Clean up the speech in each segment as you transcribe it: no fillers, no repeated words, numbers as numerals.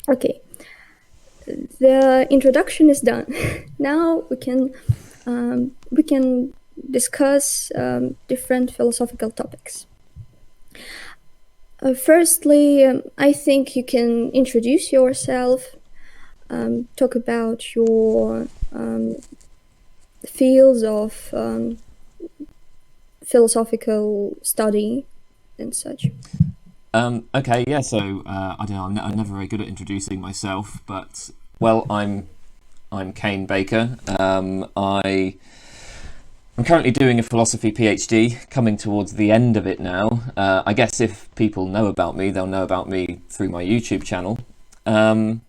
Okay, the introduction is done. Now we can discuss different philosophical topics. Firstly, I think you can introduce yourself, talk about your fields of philosophical study and such. Okay, yeah. So I don't know. I'm never very good at introducing myself, but well, I'm Kane Baker. I'm currently doing a philosophy PhD, coming towards the end of it now. I guess if people know about me, they'll know about me through my YouTube channel. Um,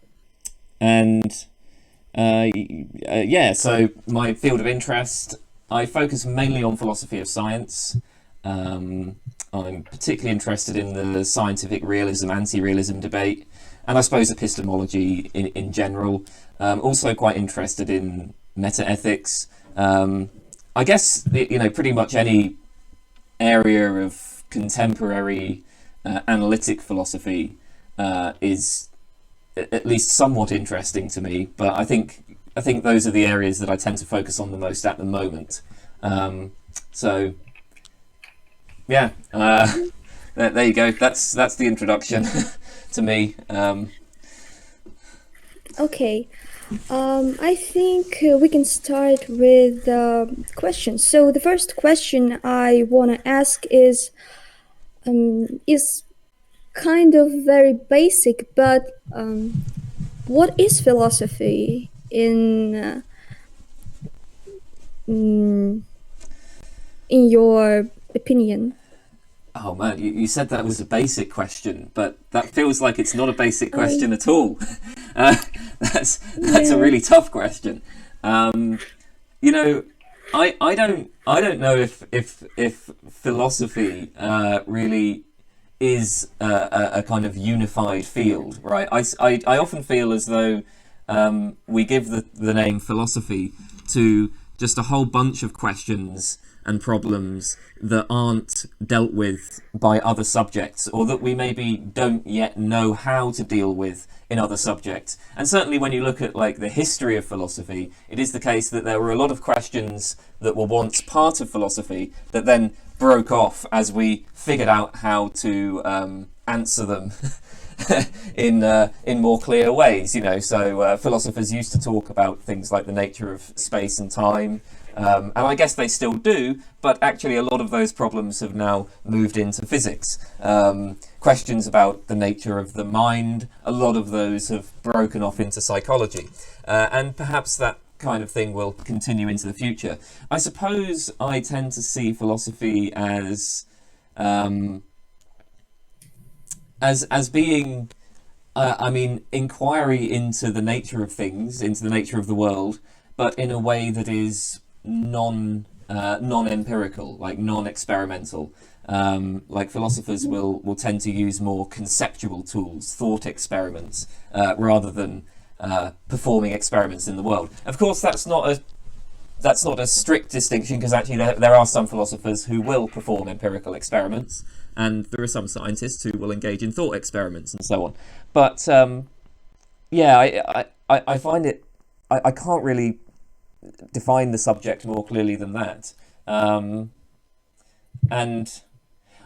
and yeah, so my field of interest, I focus mainly on philosophy of science. Um, I'm particularly interested in the scientific realism, anti-realism debate, and I suppose epistemology in general. Also quite interested in meta-ethics. I guess, pretty much any area of contemporary analytic philosophy is at least somewhat interesting to me. But I think those are the areas that I tend to focus on the most at the moment. So yeah, there you go. That's the introduction to me. Okay, I think we can start with questions. So the first question I want to ask is kind of very basic, but what is philosophy mm, in your opinion? Oh man, you said that was a basic question, but that feels like it's not a basic question Um, at all. Uh, that's a yeah. really tough question. Um, you know, I don't know if philosophy really is a kind of unified field, right? I often feel as though we give the name philosophy to just a whole bunch of questions and problems that aren't dealt with by other subjects, or that we maybe don't yet know how to deal with in other subjects. And certainly when you look at like the history of philosophy, it is the case that there were a lot of questions that were once part of philosophy that then broke off as we figured out how to answer them in more clear ways. So philosophers used to talk about things like the nature of space and time, and I guess they still do, but actually a lot of those problems have now moved into physics. Questions about the nature of the mind, a lot of those have broken off into psychology, and perhaps that kind of thing will continue into the future. I suppose I tend to see philosophy as being, I mean, inquiry into the nature of things, into the nature of the world, but in a way that is non-empirical, like non-experimental. Like philosophers will tend to use more conceptual tools, thought experiments, rather than performing experiments in the world. Of course, that's not a strict distinction, because actually there are some philosophers who will perform empirical experiments, and there are some scientists who will engage in thought experiments and so on. But yeah, I find it. I can't really define the subject more clearly than that. And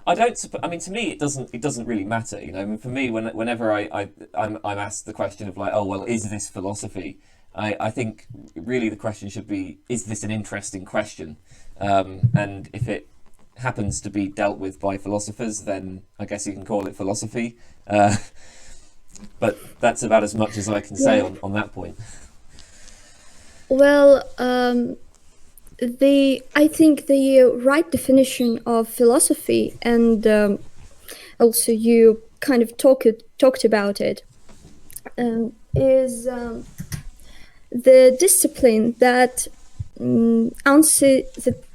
I don't. I mean, to me, it doesn't really matter. I mean, for me, whenever I'm asked the question of like, oh well, is this philosophy? I think really the question should be, is this an interesting question? And if it happens to be dealt with by philosophers, then I guess you can call it philosophy. But that's about as much as I can say Yeah. on that point. Well, I think the right definition of philosophy, and also you kind of talked about it, is the discipline that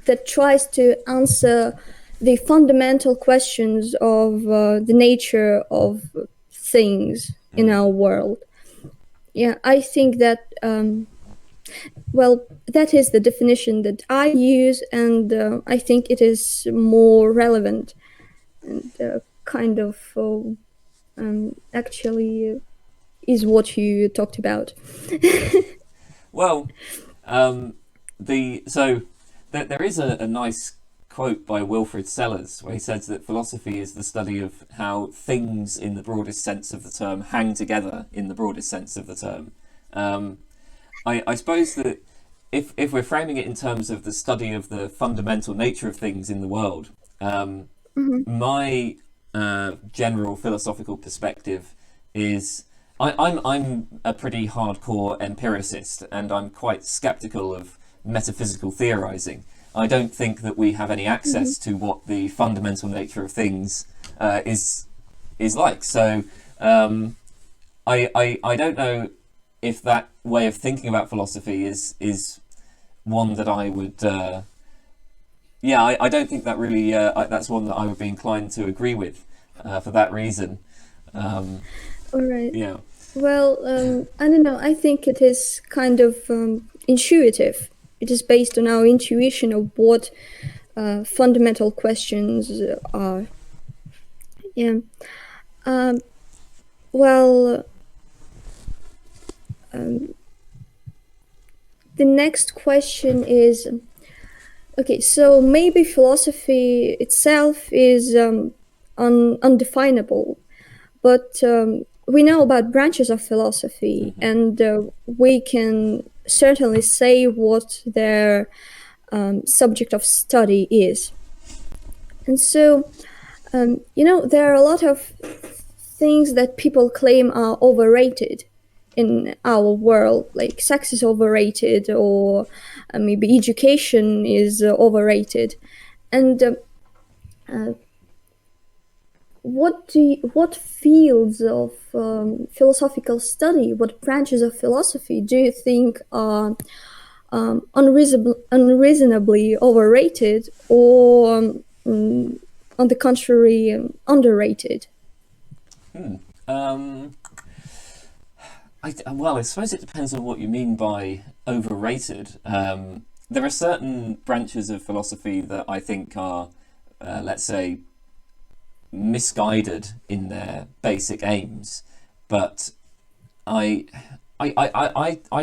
that tries to answer the fundamental questions of the nature of things in Mm. our world. Yeah, I think that well, that is the definition that I use, and I think it is more relevant and kind of actually is what you talked about. Well, there is a nice quote by Wilfrid Sellers where he says that philosophy is the study of how things in the broadest sense of the term hang together in the broadest sense of the term. I suppose that if we're framing it in terms of the study of the fundamental nature of things in the world, my general philosophical perspective is I'm a pretty hardcore empiricist, and I'm quite skeptical of metaphysical theorizing. I don't think that we have any access to what the fundamental nature of things is like. So I don't know if that way of thinking about philosophy is one that I would. I don't think that really. That's one that I would be inclined to agree with for that reason. All right. Yeah. Well, I don't know. I think it is kind of intuitive. It is based on our intuition of what fundamental questions are. Yeah. Um, well, the next question is, okay, so maybe philosophy itself is undefinable, but we know about branches of philosophy, and we can certainly say what their subject of study is. And so, there are a lot of things that people claim are overrated in our world, like sex is overrated, or maybe education is overrated. And what fields of philosophical study, what branches of philosophy do you think are unreasonably overrated, or on the contrary, underrated? Well, I suppose it depends on what you mean by overrated. There are certain branches of philosophy that I think are, let's say, misguided in their basic aims, but I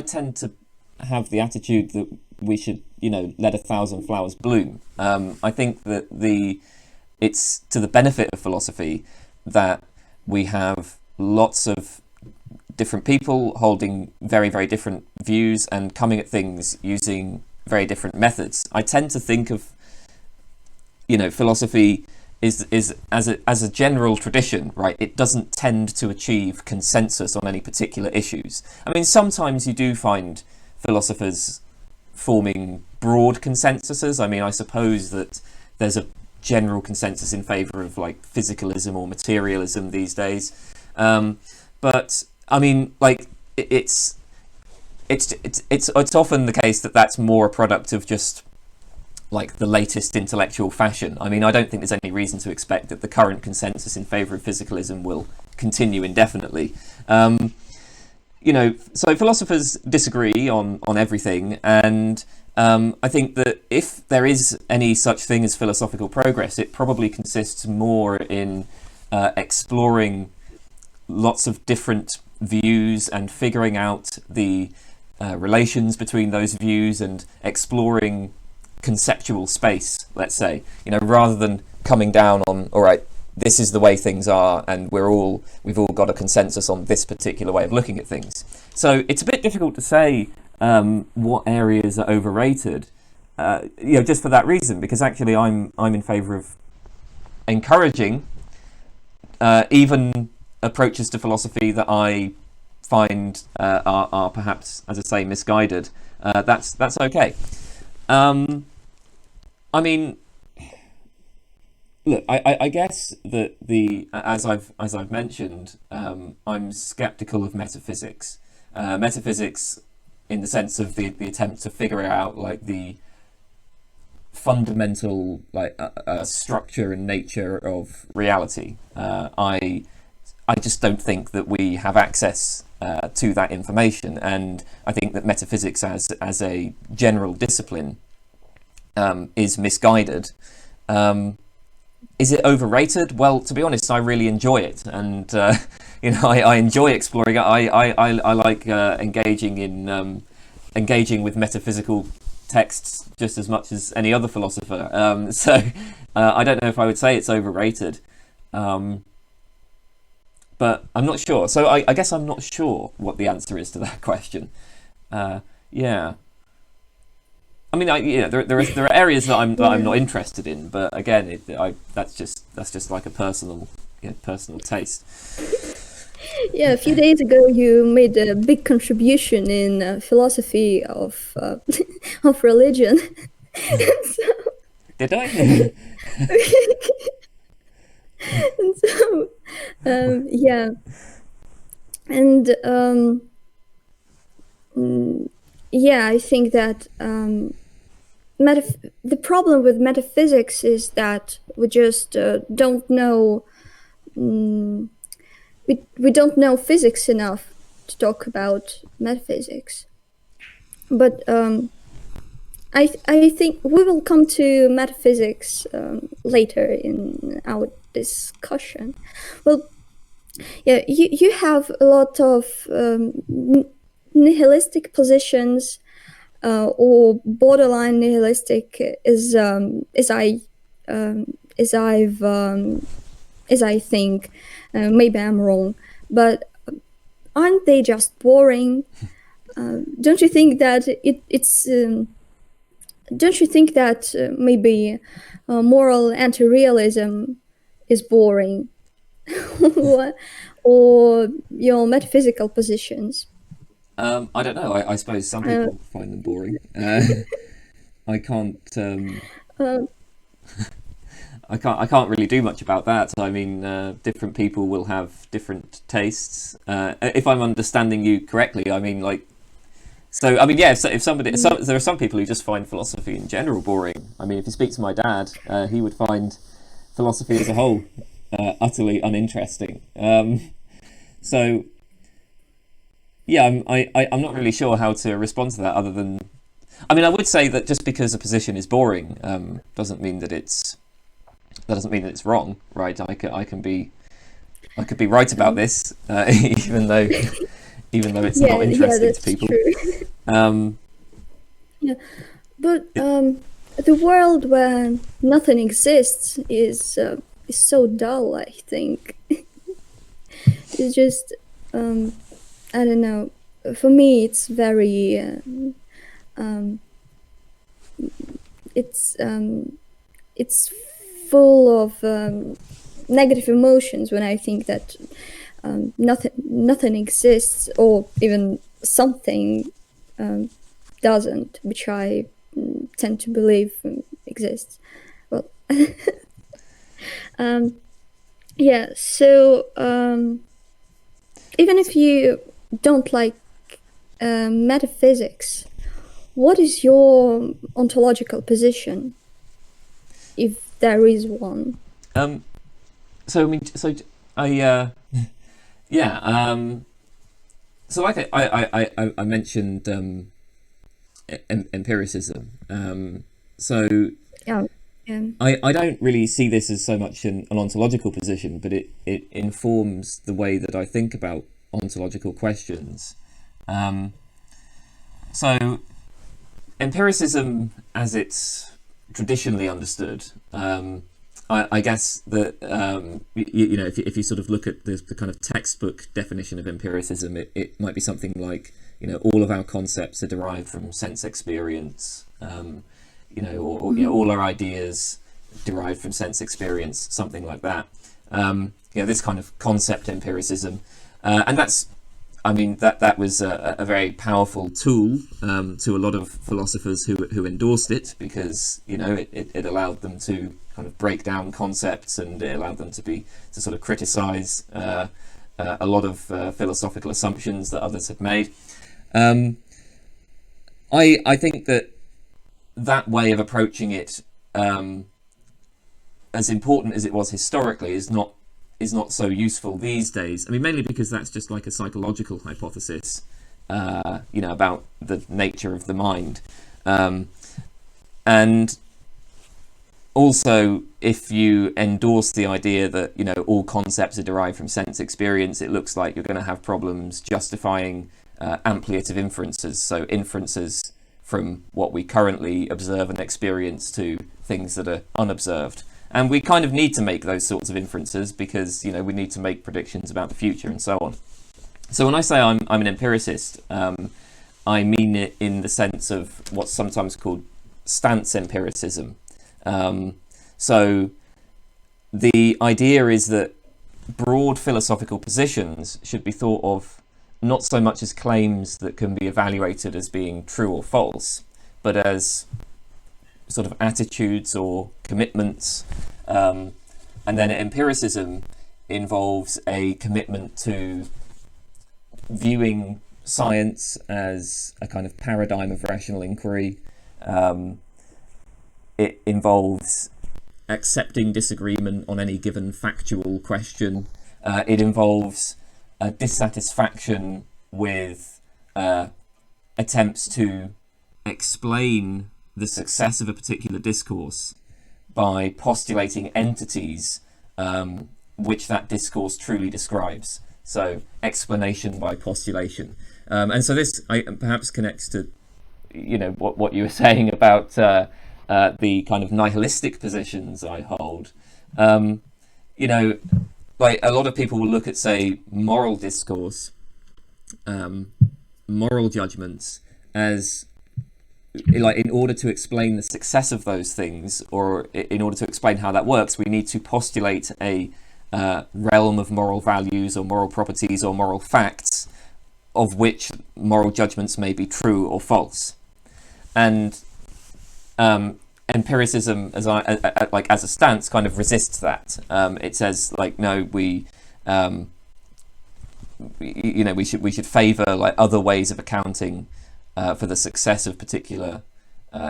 tend to have the attitude that we should, let 1,000 flowers bloom. I think that it's to the benefit of philosophy that we have lots of different people holding very, very different views and coming at things using very different methods. I tend to think of, philosophy is as a general tradition, right? It doesn't tend to achieve consensus on any particular issues. I mean, sometimes you do find philosophers forming broad consensuses. I mean, I suppose that there's a general consensus in favor of like physicalism or materialism these days, but I mean, like it's often the case that that's more a product of just like the latest intellectual fashion. I mean, I don't think there's any reason to expect that the current consensus in favor of physicalism will continue indefinitely. So philosophers disagree on everything, and I think that if there is any such thing as philosophical progress, it probably consists more in exploring lots of different views and figuring out the relations between those views and exploring conceptual space, let's say, rather than coming down on, all right, this is the way things are, and we've all got a consensus on this particular way of looking at things. So it's a bit difficult to say what areas are overrated, just for that reason, because actually I'm in favour of encouraging even approaches to philosophy that I find are perhaps, as I say, misguided. That's okay. I mean, look, I guess that as I've mentioned, I'm skeptical of metaphysics. Metaphysics, in the sense of the attempt to figure out like the fundamental structure and nature of reality. I just don't think that we have access to that information, and I think that metaphysics as a general discipline is misguided. Is it overrated? Well, to be honest, I really enjoy it, and I enjoy exploring. I like engaging with metaphysical texts just as much as any other philosopher. So I don't know if I would say it's overrated, but I'm not sure. So I guess I'm not sure what the answer is to that question. Yeah. I mean, there are areas that I'm not interested in, but again, that's just like a personal taste. Yeah, a few days ago you made a big contribution in philosophy of of religion. So, Did I? and so yeah, and yeah, I think that the problem with metaphysics is that we just don't know. We don't know physics enough to talk about metaphysics. But I think we will come to metaphysics later in our discussion. Well, yeah, you have a lot of nihilistic positions or borderline nihilistic, as I think. Maybe I'm wrong, but aren't they just boring? Don't you think that it's? Don't you think that maybe moral anti-realism is boring, or your metaphysical positions? I don't know. I suppose some people find them boring. I can't. Uh, I can't really do much about that. I mean, different people will have different tastes. If I'm understanding you correctly, I mean, like, so I mean, yeah. If somebody, there are some people who just find philosophy in general boring. I mean, if you speak to my dad, he would find philosophy as a whole utterly uninteresting. So, yeah, I'm not really sure how to respond to that. Other than, I mean, I would say that just because a position is boring doesn't mean that it's wrong, right? I could be right about this, even though it's not interesting to people. Yeah, but the world where nothing exists is so dull. I think it's just I don't know. For me, it's very it's full of negative emotions when I think that nothing exists, or even something doesn't, which I tend to believe exists. Well, yeah. So even if you don't like metaphysics, what is your ontological position, if there is one? So I mean, so I yeah. So like I mentioned empiricism. So Yeah. I don't really see this as so much an ontological position, but it informs the way that I think about ontological questions. So empiricism, as it's traditionally understood, I guess that if you sort of look at the kind of textbook definition of empiricism, it might be something like, all of our concepts are derived from sense experience, all our ideas derived from sense experience, something like that. This kind of concept empiricism, and that's, I mean, that was a very powerful tool to a lot of philosophers who endorsed it, because it allowed them to kind of break down concepts, and it allowed them to sort of criticize a lot of philosophical assumptions that others had made. I think that way of approaching it, as important as it was historically, is not so useful these days. I mean, mainly because that's just like a psychological hypothesis, about the nature of the mind, and Also, if you endorse the idea that, you know, all concepts are derived from sense experience, it looks like you're going to have problems justifying ampliative inferences, so inferences from what we currently observe and experience to things that are unobserved. And we kind of need to make those sorts of inferences because, you know, we need to make predictions about the future and so on. So when I say I'm an empiricist, I mean it in the sense of what's sometimes called stance empiricism. So the idea is that broad philosophical positions should be thought of not so much as claims that can be evaluated as being true or false, but as sort of attitudes or commitments. And then empiricism involves a commitment to viewing science as a kind of paradigm of rational inquiry. It involves accepting disagreement on any given factual question. It involves dissatisfaction with attempts to explain the success of a particular discourse by postulating entities which that discourse truly describes. So explanation by postulation. And so this perhaps connects to, you know, what you were saying about the kind of nihilistic positions I hold. You know, like a lot of people will look at, say, moral discourse, moral judgments as, like, in order to explain the success of those things, or in order to explain how that works, we need to postulate a realm of moral values or moral properties or moral facts of which moral judgments may be true or false. And empiricism, as a stance, kind of resists that. It says, like, no, we should favour, like, other ways of accounting for the success of particular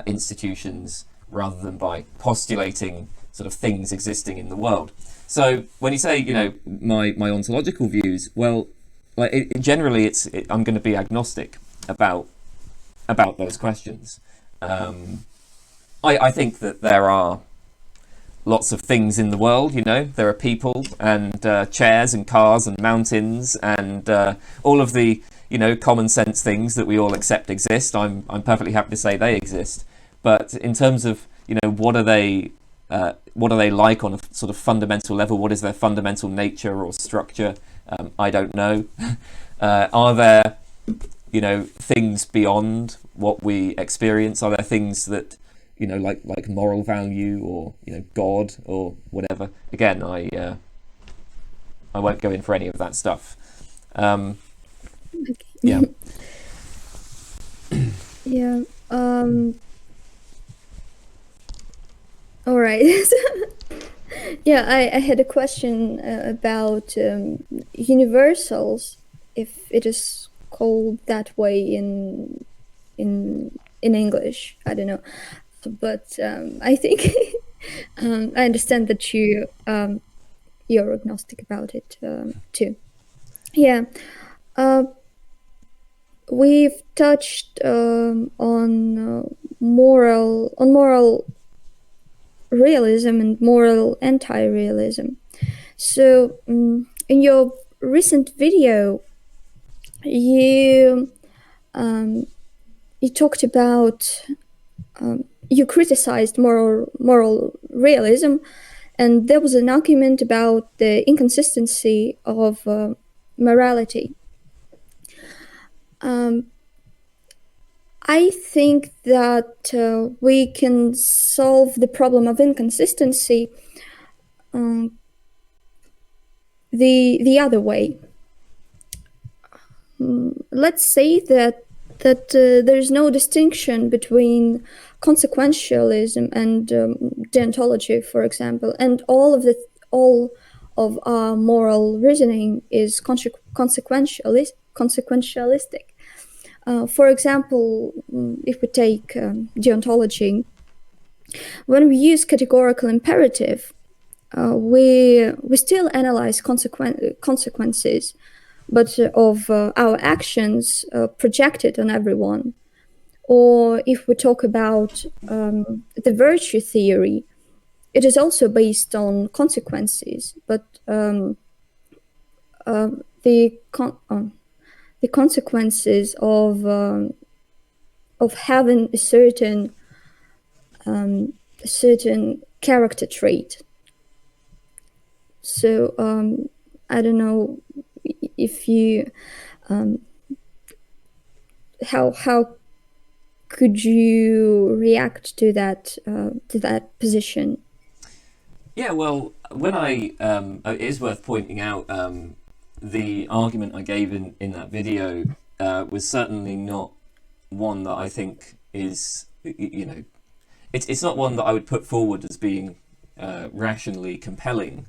institutions rather than by postulating sort of things existing in the world. So when you say, you know, my ontological views, well, like, generally I'm going to be agnostic about those questions. I think that there are lots of things in the world, you know. There are people and chairs and cars and mountains and all of the, you know, common sense things that we all accept exist. I'm perfectly happy to say they exist. But in terms of, you know, what are they like on a sort of fundamental level? What is their fundamental nature or structure? I don't know. Are there, you know, things beyond what we experience? Are there things that, you know, like moral value or, you know, God or whatever? Again, I won't go in for any of that stuff. Yeah. Yeah. All right. Yeah, I had a question about universals, if it is called that way in English. I don't know, but I think I understand that you're agnostic about it too. Yeah. We've touched on moral realism and moral anti-realism. So in your recent video, you talked about you criticized moral realism, and there was an argument about the inconsistency of morality. I think that we can solve the problem of inconsistency the other way. Let's say that there is no distinction between consequentialism and deontology, for example, and all of our moral reasoning is consequentialistic. For example, if we take deontology, when we use categorical imperative, we still analyze consequences, but of our actions projected on everyone. Or if we talk about the virtue theory, it is also based on consequences, but the consequences of having a certain character trait. So I don't know if you how could you react to that position? Yeah, well, when it is worth pointing out, the argument I gave in that video was certainly not one that I think is, it's not one that I would put forward as being rationally compelling.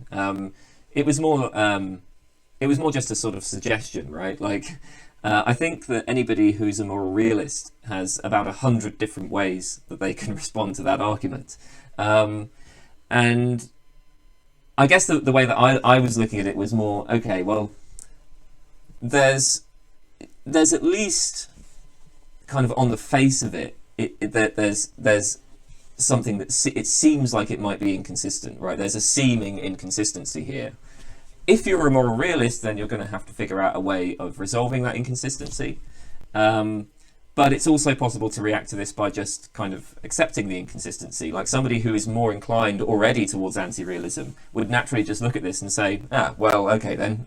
It was more just a sort of suggestion, right? Like, I think that anybody who's a moral realist has about 100 different ways that they can respond to that argument. And I guess the way that I was looking at it was more, okay, well, there's at least kind of on the face of it, there's something that it seems like it might be inconsistent, right? There's a seeming inconsistency here. If you're a moral realist, then you're going to have to figure out a way of resolving that inconsistency. But it's also possible to react to this by just kind of accepting the inconsistency. Like somebody who is more inclined already towards anti-realism would naturally just look at this and say, well, okay then.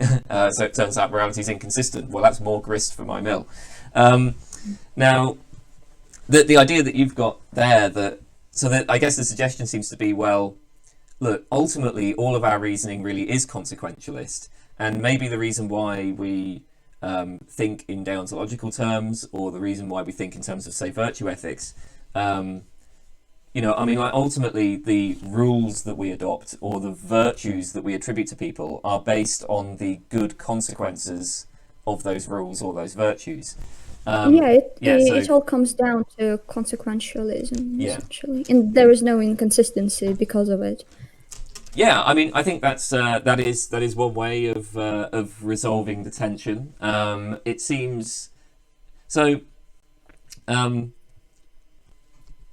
So it turns out morality is inconsistent. Well, that's more grist for my mill. Now, the idea that you've got there, I guess the suggestion seems to be, well, look, ultimately all of our reasoning really is consequentialist, and maybe the reason why we think in deontological terms, or the reason why we think in terms of, say, virtue ethics, ultimately the rules that we adopt or the virtues that we attribute to people are based on the good consequences of those rules or those virtues. It all comes down to consequentialism, essentially, and there is no inconsistency because of it. Yeah, I mean, I think that is one way of resolving the tension. It seems so. I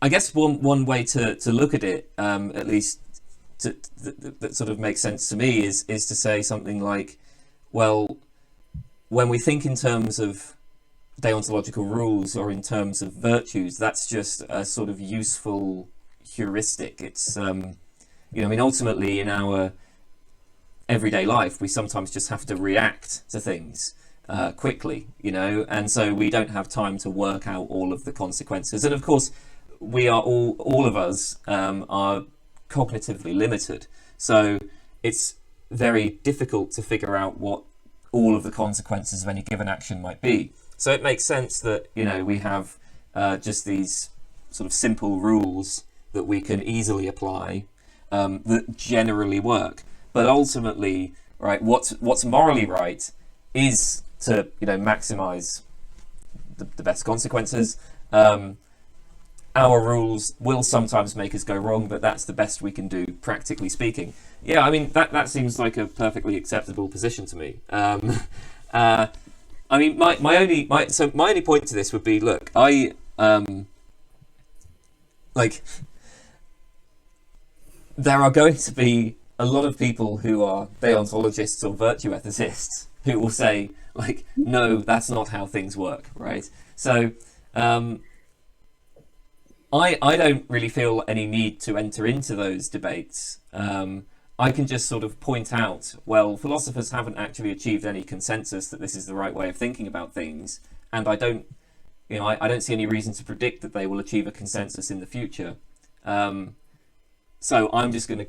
guess one way to look at it, at least that sort of makes sense to me, is to say something like, well, when we think in terms of deontological rules or in terms of virtues, that's just a sort of useful heuristic. It's ultimately in our everyday life, we sometimes just have to react to things quickly, and so we don't have time to work out all of the consequences. And of course, we are all of us are cognitively limited, so it's very difficult to figure out what all of the consequences of any given action might be. So it makes sense that we have just these sort of simple rules that we can easily apply, that generally work. But ultimately, right, what's morally right is to maximize the best consequences. Our rules will sometimes make us go wrong, but that's the best we can do, practically speaking. Yeah, I mean that seems like a perfectly acceptable position to me. I mean, my only point to this would be, look, there are going to be a lot of people who are deontologists or virtue ethicists who will say, like, no, that's not how things work, right? So I don't really feel any need to enter into those debates. I can just sort of point out, well, philosophers haven't actually achieved any consensus that this is the right way of thinking about things, and I don't see any reason to predict that they will achieve a consensus in the future. So I'm just going to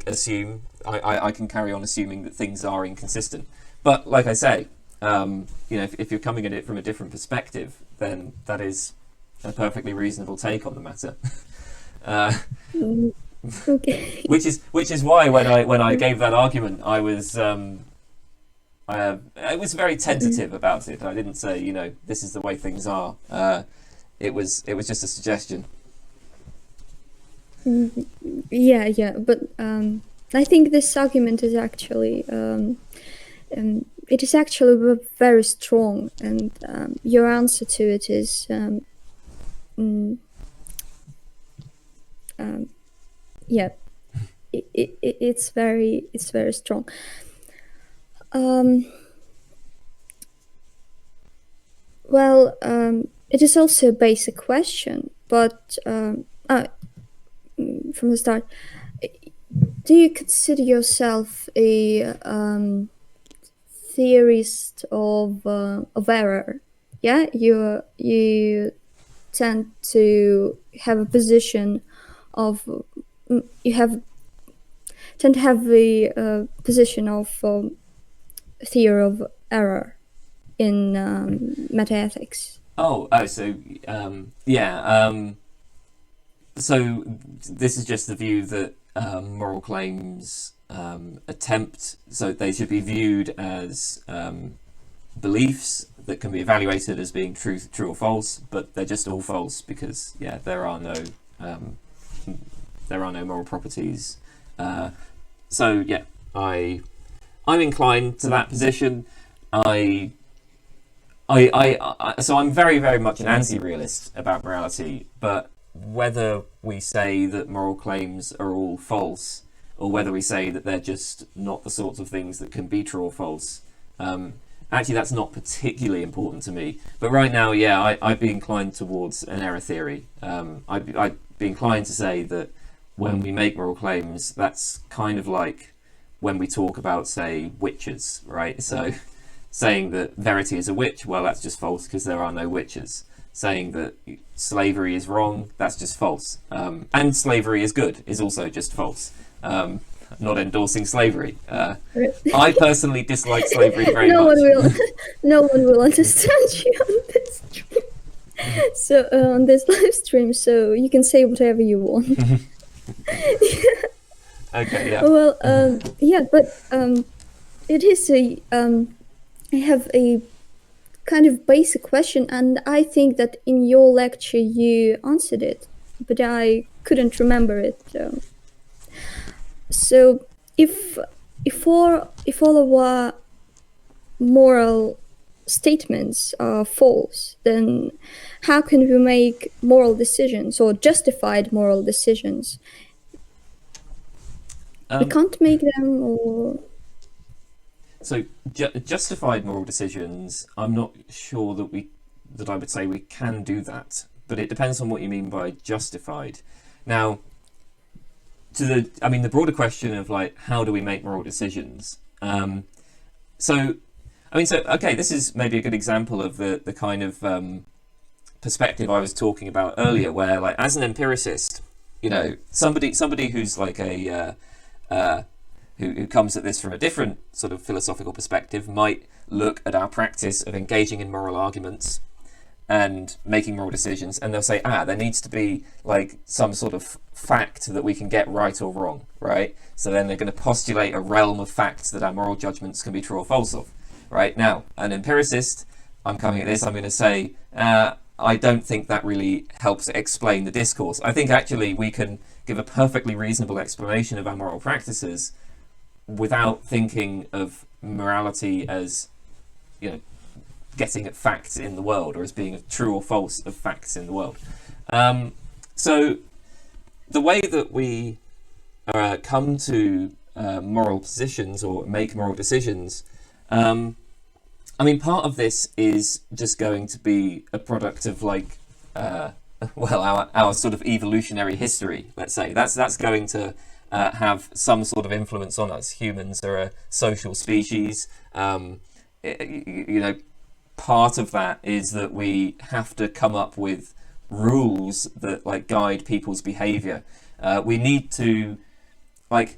assume I can carry on assuming that things are inconsistent. But like I say, if you're coming at it from a different perspective, then that is a perfectly reasonable take on the matter. Okay. Which is why when I gave that argument, I was very tentative about it. I didn't say this is the way things are. It was just a suggestion. Yeah, but I think this argument is actually it is actually very strong, and your answer to it is yeah. it's very strong. Well, it is also a basic question, but from the start, do you consider yourself a theorist of error? Yeah, you tend to have a position of tend to have a position of theory of error in metaethics. So this is just the view that moral claims so they should be viewed as beliefs that can be evaluated as being true or false, but they're just all false because there are no moral properties. I'm inclined to that position. So I'm very, very much an anti-realist about morality, but whether we say that moral claims are all false or whether we say that they're just not the sorts of things that can be true or false, actually that's not particularly important to me. But right now, I'd be inclined towards an error theory. I'd be inclined to say that when we make moral claims, that's kind of like when we talk about, say, witches, right? So saying that verity is a witch, well, that's just false because there are no witches. Saying that slavery is wrong, that's just false. And slavery is good is also just false. Not endorsing slavery. I personally dislike slavery very much. No one will understand you on this stream. So on this live stream, so you can say whatever you want. Okay, yeah. Well, but it is I have a kind of basic question, and I think that in your lecture you answered it, but I couldn't remember it. So if all of our moral statements are false, then how can we make moral decisions or justified moral decisions? We can't make them, or... So justified moral decisions, I'm not sure that I would say we can do that, but it depends on what you mean by justified. Now, the broader question of like, how do we make moral decisions? This is maybe a good example of the kind of perspective I was talking about earlier, where like as an empiricist, somebody who's like who comes at this from a different sort of philosophical perspective might look at our practice of engaging in moral arguments and making moral decisions, and they'll say, there needs to be like some sort of fact that we can get right or wrong, right? So then they're going to postulate a realm of facts that our moral judgments can be true or false of, right? Now, an empiricist, I'm coming at this, I'm going to say, I don't think that really helps explain the discourse. I think actually we can give a perfectly reasonable explanation of our moral practices without thinking of morality as, getting at facts in the world or as being true or false of facts in the world. So the way that we come to moral positions or make moral decisions, part of this is just going to be a product of like, our sort of evolutionary history, let's say. That's going to have some sort of influence on us. Humans are a social species. Part of that is that we have to come up with rules that like guide people's behavior. We need to, it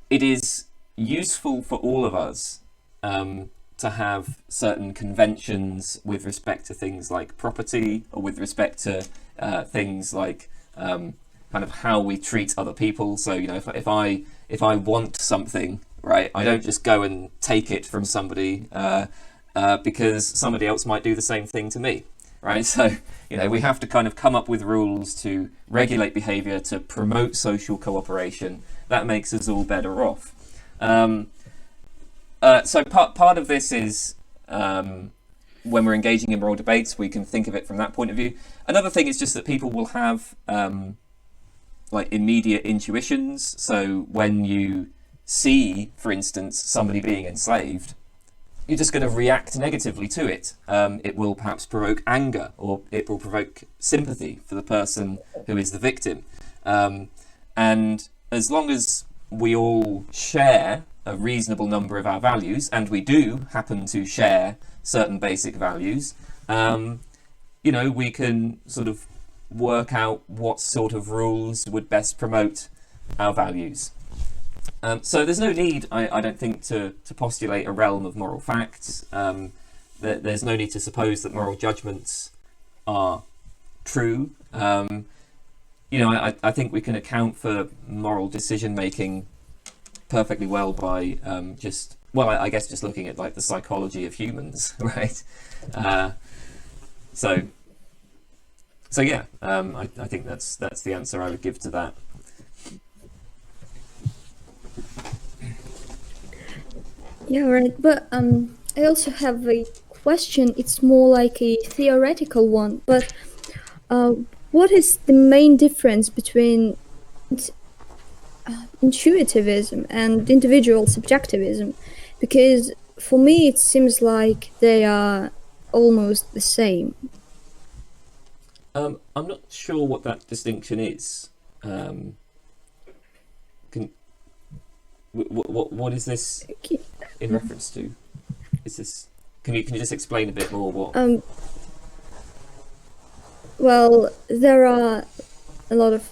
is useful for all of us to have certain conventions with respect to things like property, or with respect to things like kind of how we treat other people. So if I want something, right, I don't just go and take it from somebody because somebody else might do the same thing to me, right? So we have to kind of come up with rules to regulate behavior, to promote social cooperation. That makes us all better off. So part of this is when we're engaging in moral debates, we can think of it from that point of view. Another thing is just that people will have like immediate intuitions. So when you see, for instance, somebody being enslaved, you're just going to react negatively to it. It will perhaps provoke anger, or it will provoke sympathy for the person who is the victim. And as long as we all share a reasonable number of our values, and we do happen to share certain basic values, we can sort of work out what sort of rules would best promote our values. So there's no need, I don't think, to postulate a realm of moral facts. There's no need to suppose that moral judgments are true. I think we can account for moral decision making perfectly well by I guess just looking at like the psychology of humans, right? So yeah, I think that's the answer I would give to that. Yeah, right. But I also have a question. It's more like a theoretical one. But what is the main difference between intuitivism and individual subjectivism? Because for me, it seems like they are almost the same. I'm not sure what that distinction is. What is this in reference to? Is this? Can you just explain a bit more what? Well, there are a lot of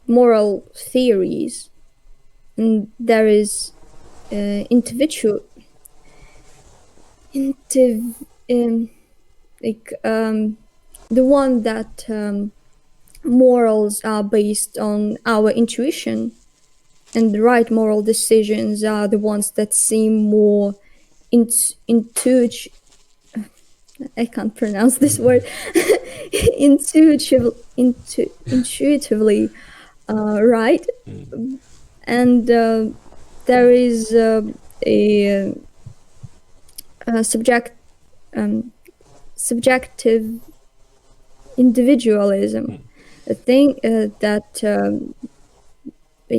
moral theories, and there is the one that morals are based on our intuition, and the right moral decisions are the ones that seem more intuitive. I can't pronounce this word. Intuitively right. And there is a subjective individualism. A thing that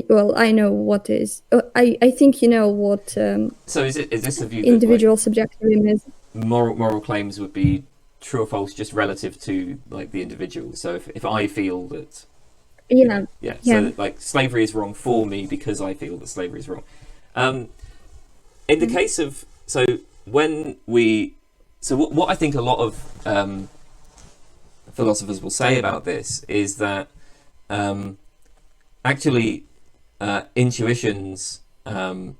well, I know what is. I think you know what. So is this the view that individual subjectivism is? Moral claims would be true or false just relative to like the individual. So if I feel that so that, like slavery is wrong for me because I feel that slavery is wrong. In the case of what I think a lot of philosophers will say about this is that actually intuitions, how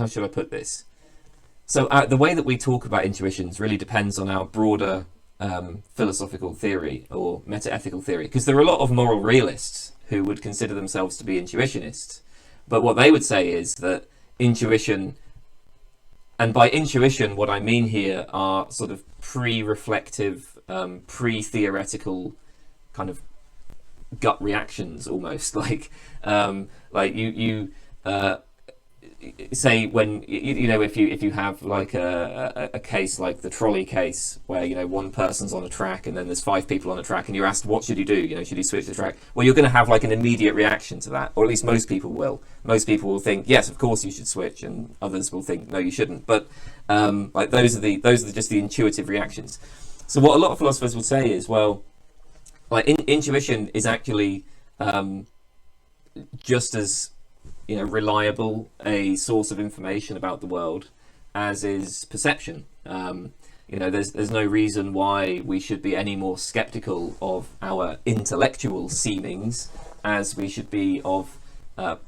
should I put this? So the way that we talk about intuitions really depends on our broader philosophical theory or metaethical theory, because there are a lot of moral realists who would consider themselves to be intuitionists. But what they would say is that intuition, and by intuition what I mean here are sort of pre-reflective, pre-theoretical kind of gut reactions, almost like you say when if you have like a case like the trolley case where one person's on a track and then there's 5 people on a track and you're asked what should you do, should you switch the track? Well, you're going to have like an immediate reaction to that, or at least most people will think yes, of course you should switch, and others will think no, you shouldn't. But like those are just the intuitive reactions. So what a lot of philosophers will say is, well, like intuition is actually just as reliable a source of information about the world as is perception. There's no reason why we should be any more skeptical of our intellectual seemings as we should be of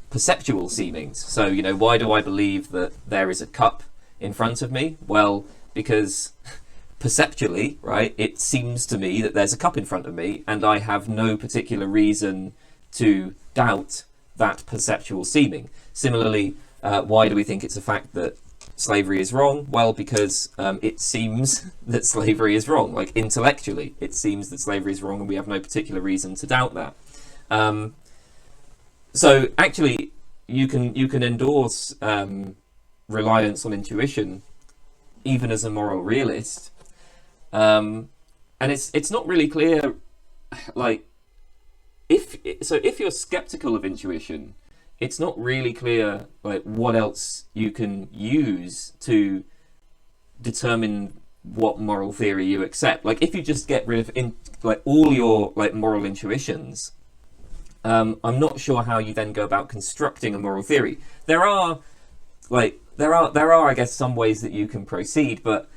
perceptual seemings. So why do I believe that there is a cup in front of me? Well, because perceptually, right, it seems to me that there's a cup in front of me, and I have no particular reason to doubt that perceptual seeming. Similarly, why do we think it's a fact that slavery is wrong? Well, because it seems that slavery is wrong. Like intellectually, it seems that slavery is wrong, and we have no particular reason to doubt that. So actually, you can endorse reliance on intuition, even as a moral realist, and it's not really clear, like if you're skeptical of intuition, it's not really clear like what else you can use to determine what moral theory you accept. Like if you just get rid of like all your like moral intuitions, I'm not sure how you then go about constructing a moral theory. There are I guess some ways that you can proceed, but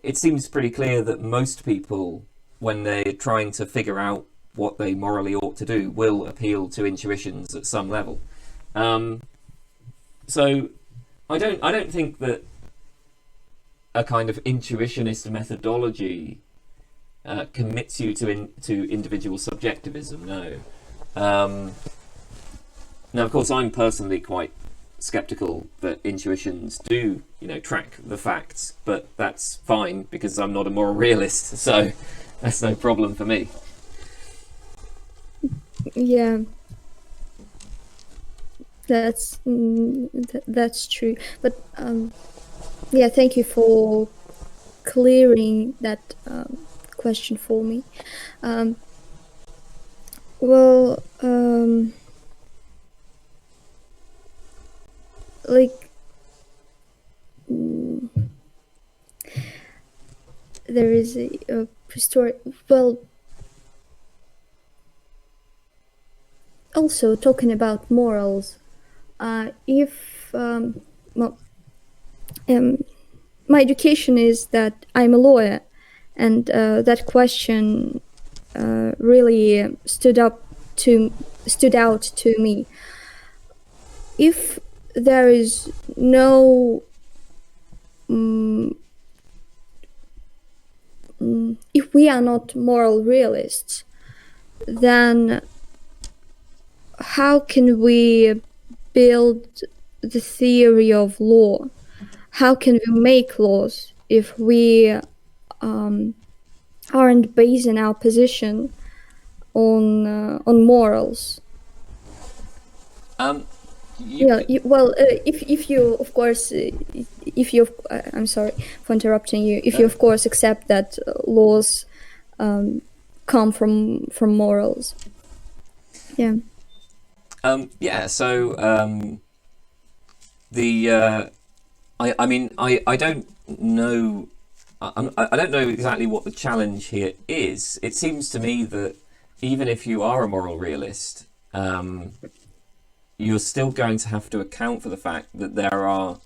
it seems pretty clear that most people, when they're trying to figure out what they morally ought to do, will appeal to intuitions at some level. So I don't think that a kind of intuitionist methodology commits you to individual subjectivism. No. Now, of course, I'm personally quite skeptical that intuitions do, track the facts, but that's fine because I'm not a moral realist, so that's no problem for me. Yeah, that's true. But yeah, thank you for clearing that question for me. Well, like there is a story. Well, also talking about morals, if well, my education is that I'm a lawyer, and that question really stood out to me. If there is no if we are not moral realists, then how can we build the theory of law? How can we make laws if we aren't basing our position on morals? If you, of course, I'm sorry for interrupting you. If you, of course, accept that laws come from morals, yeah. So I mean, I don't know. I don't know exactly what the challenge here is. It seems to me that even if you are a moral realist, you're still going to have to account for the fact that there are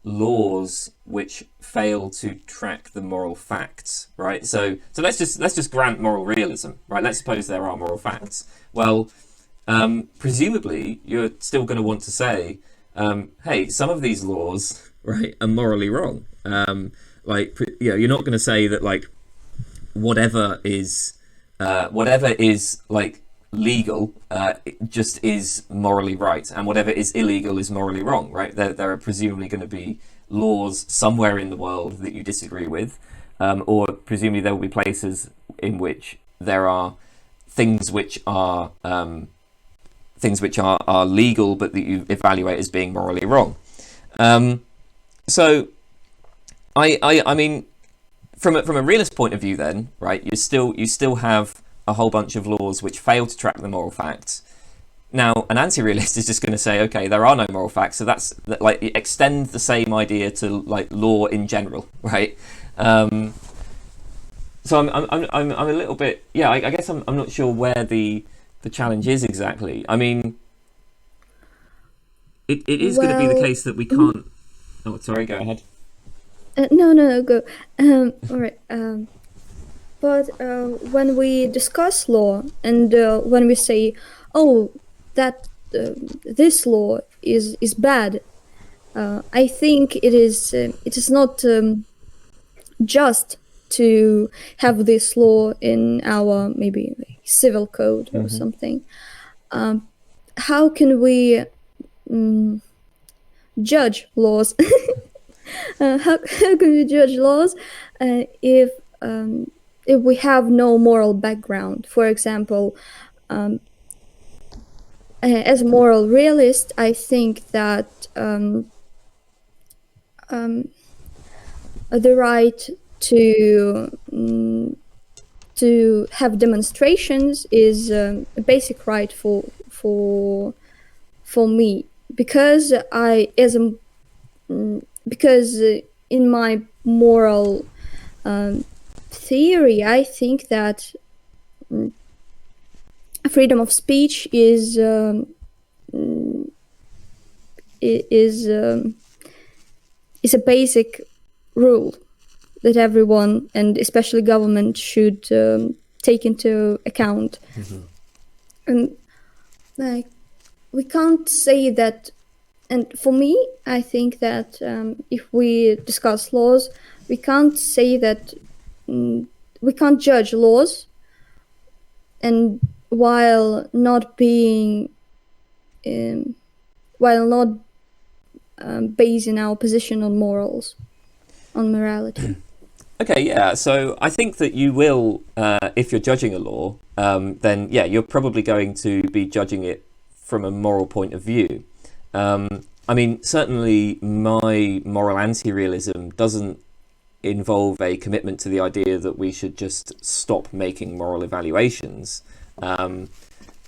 laws which fail to track the moral facts, right? So let's just grant moral realism, right? Let's suppose there are moral facts. Well, presumably you're still going to want to say, hey, some of these laws, right, are morally wrong. You're not going to say that like whatever is like legal just is morally right, and whatever is illegal is morally wrong, right? There are presumably going to be laws somewhere in the world that you disagree with, or presumably there will be places in which there are things which are legal but that you evaluate as being morally wrong. So I mean, from a realist point of view, then, right, you still have a whole bunch of laws which fail to track the moral facts. Now, an anti-realist is just going to say, okay, there are no moral facts, so that's like extend the same idea to like law in general, right? So I'm a little bit, yeah. I guess I'm not sure where the challenge is exactly. I mean, it is going to be the case that we can't. Oh, sorry, go ahead. No, go. All right. But when we discuss law and when we say, oh, that this law is bad, I think it is not just to have this law in our maybe civil code or something. How can we judge laws? How can we judge laws if we have no moral background? For example, as a moral realist, I think that the right to to have demonstrations is a basic right for me, because in my moral theory, I think that freedom of speech is a basic rule that everyone, and especially government, should take into account. And like, we can't say that. And for me, I think that if we discuss laws, we can't say that we can't judge laws, and while not basing our position on morals, on morality. Okay, yeah. So I think that you will, if you're judging a law, then yeah, you're probably going to be judging it from a moral point of view. I mean, certainly my moral anti-realism doesn't involve a commitment to the idea that we should just stop making moral evaluations.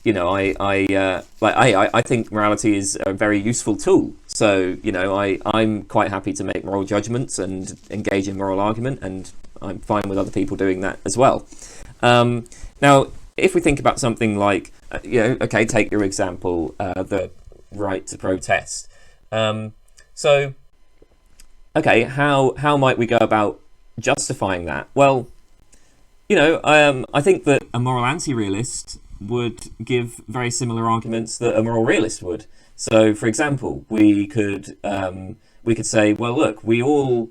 You know, I think morality is a very useful tool. So, you know, I'm quite happy to make moral judgments and engage in moral argument, and I'm fine with other people doing that as well. Now, if we think about something like, you know, okay, take your example, the right to protest. So, okay, how might we go about justifying that? Well, you know, I think that a moral anti-realist would give very similar arguments that a moral realist would. So, for example, we could say, well, look, we all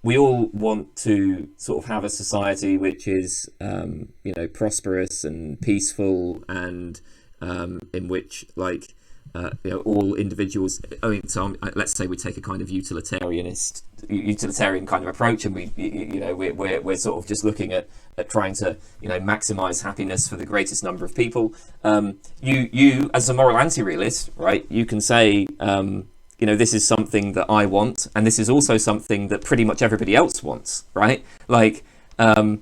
want to sort of have a society which is, you know, prosperous and peaceful, and in which, like, you know, all individuals. I mean, so let's say we take a kind of utilitarian kind of approach, and we're sort of just looking at trying to, you know, maximize happiness for the greatest number of people. You as a moral anti-realist, right? You can say, you know, this is something that I want, and this is also something that pretty much everybody else wants, right? Like, the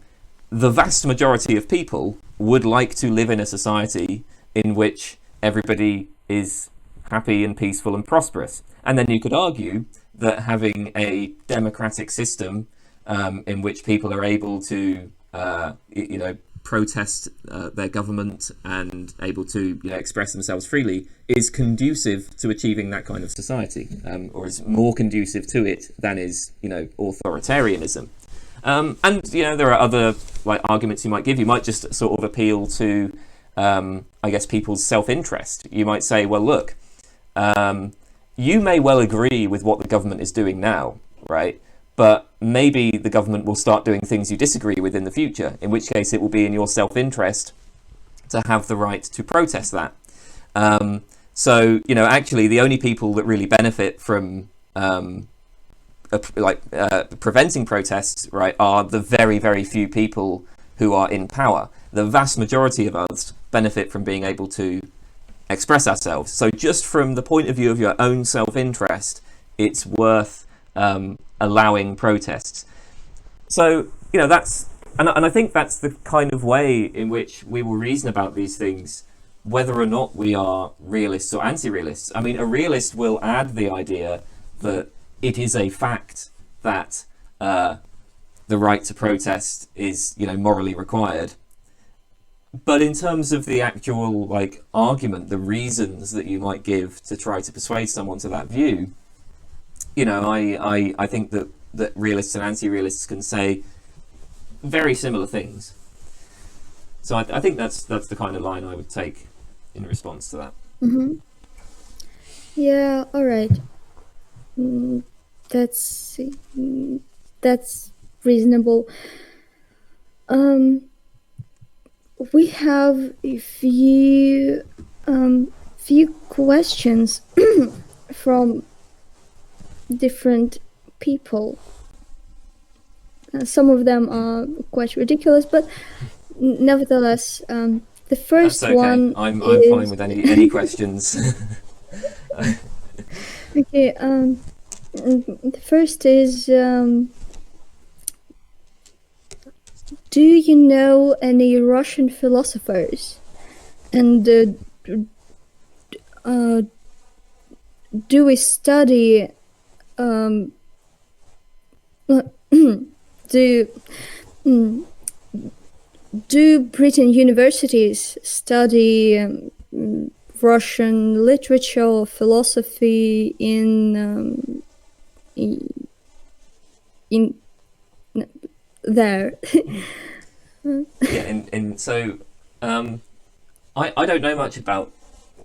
vast majority of people would like to live in a society in which everybody is happy and peaceful and prosperous. And then you could argue that having a democratic system in which people are able to, you know, protest their government and able to, you know, express themselves freely is conducive to achieving that kind of society, or is more conducive to it than is, you know, authoritarianism. And, you know, there are other, like, arguments you might give. You might just sort of appeal to, I guess, people's self-interest. You might say, well, look, you may well agree with what the government is doing now, right? But maybe the government will start doing things you disagree with in the future, in which case it will be in your self-interest to have the right to protest that. So, you know, actually the only people that really benefit from preventing protests, right, are the very, very few people who are in power. The vast majority of us benefit from being able to express ourselves. So just from the point of view of your own self-interest, it's worth allowing protests. So, you know, that's, and I think that's the kind of way in which we will reason about these things, whether or not we are realists or anti-realists. I mean, a realist will add the idea that it is a fact that the right to protest is, you know, morally required. But in terms of the actual, like, argument, the reasons that you might give to try to persuade someone to that view, you know, I think that realists and anti-realists can say very similar things. So I think that's the kind of line I would take in response to that. Mm-hmm. Yeah, all right. That's reasonable. We have a few questions from different people. Some of them are quite ridiculous, but nevertheless, the first That's okay. one I'm is... fine with any questions. Okay. The first is do you know any Russian philosophers? And do we study do do Britain universities study Russian literature or philosophy in there? Yeah, and so I don't know much about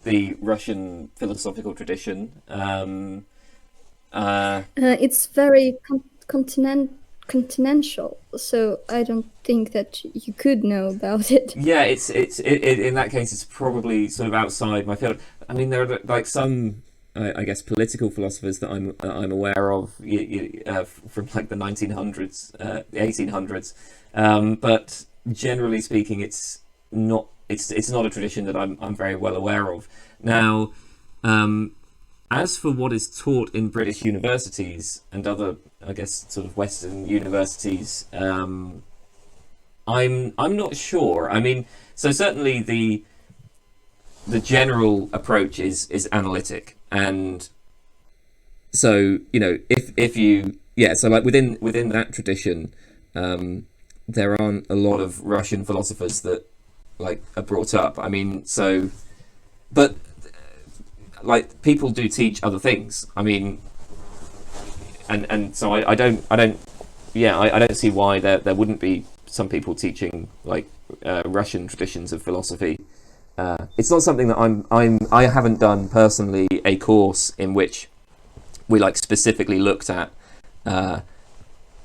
the Russian philosophical tradition. It's very continental, so I don't think that you could know about it. Yeah, in that case, it's probably sort of outside my field. I mean, there are like some, I guess, political philosophers that I'm aware of from like the 1900s, the 1800s, but generally speaking, it's not a tradition that I'm very well aware of. Now, as for what is taught in British universities and other, I guess, sort of Western universities, I'm not sure. I mean, so certainly the general approach is analytic, and so if you so like within that tradition, there aren't a lot of Russian philosophers that like are brought up. I mean, so but like people do teach other things. I mean, and so I don't I don't see why there wouldn't be some people teaching like Russian traditions of philosophy. It's not something that I haven't done personally a course in which we like specifically looked at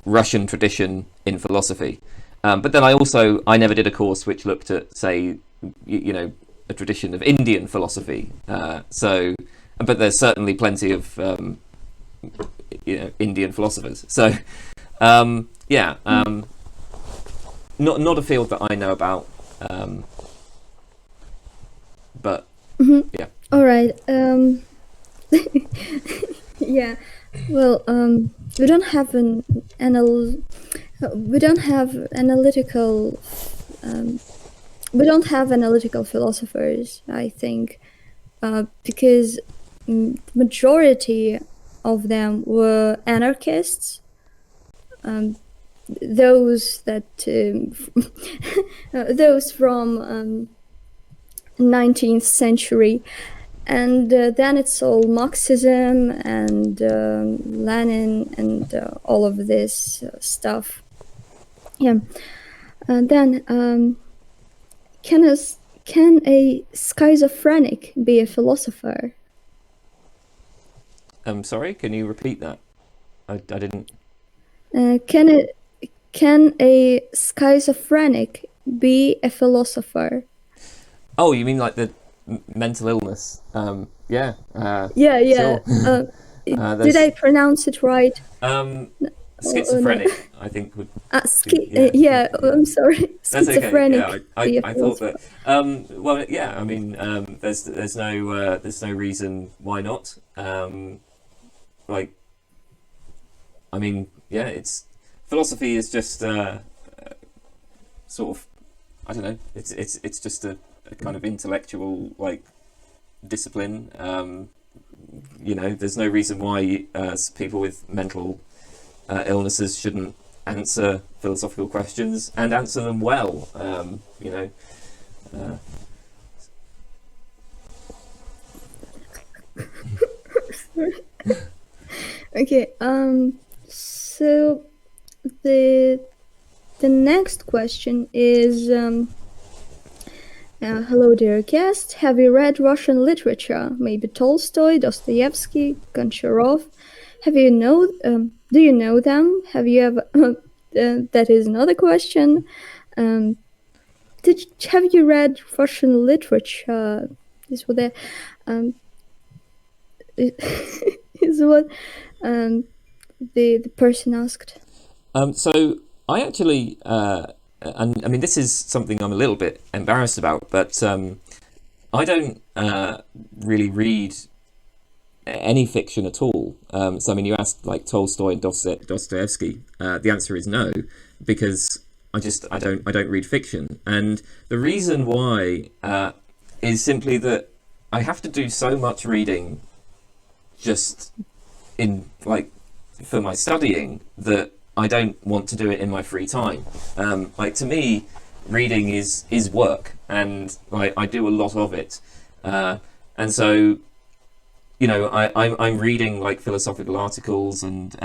Russian tradition in philosophy. But then I never did a course which looked at, say, a tradition of Indian philosophy. But there's certainly plenty of Indian philosophers. So not a field that I know about. But yeah. All right. Yeah. Well, we don't have analytical. We don't have analytical philosophers, I think, because majority of them were anarchists. Those from 19th century, and then it's all Marxism and Lenin and all of this stuff. Yeah. And then can a schizophrenic be a philosopher? Sorry, can you repeat that? I didn't. Can a schizophrenic be a philosopher? Oh, you mean like the mental illness? Yeah. Yeah. Sure. Did I pronounce it right? Schizophrenic, I think would. Yeah. I'm sorry. That's schizophrenic. Okay. Yeah, I thought that. Well, yeah. I mean, there's no reason why not. Like, I mean, yeah. It's philosophy is just sort of, I don't know. It's just a kind of intellectual like discipline. There's no reason why people with mental illnesses shouldn't answer philosophical questions and answer them well. Okay. So the next question is. Hello, dear guest. Have you read Russian literature? Maybe Tolstoy, Dostoevsky, Goncharov. Do you know them? Have you ever? That is another question. Have you read Russian literature? Is what is what the person asked. So I actually. And I mean, this is something I'm a little bit embarrassed about, but I don't really read any fiction at all. So I mean, you asked like Tolstoy and Dostoevsky. The answer is no, because I don't read fiction, and the reason why is simply that I have to do so much reading just in like for my studying that I don't want to do it in my free time. Like to me, reading is work, and like I do a lot of it, and so you know I'm reading like philosophical articles and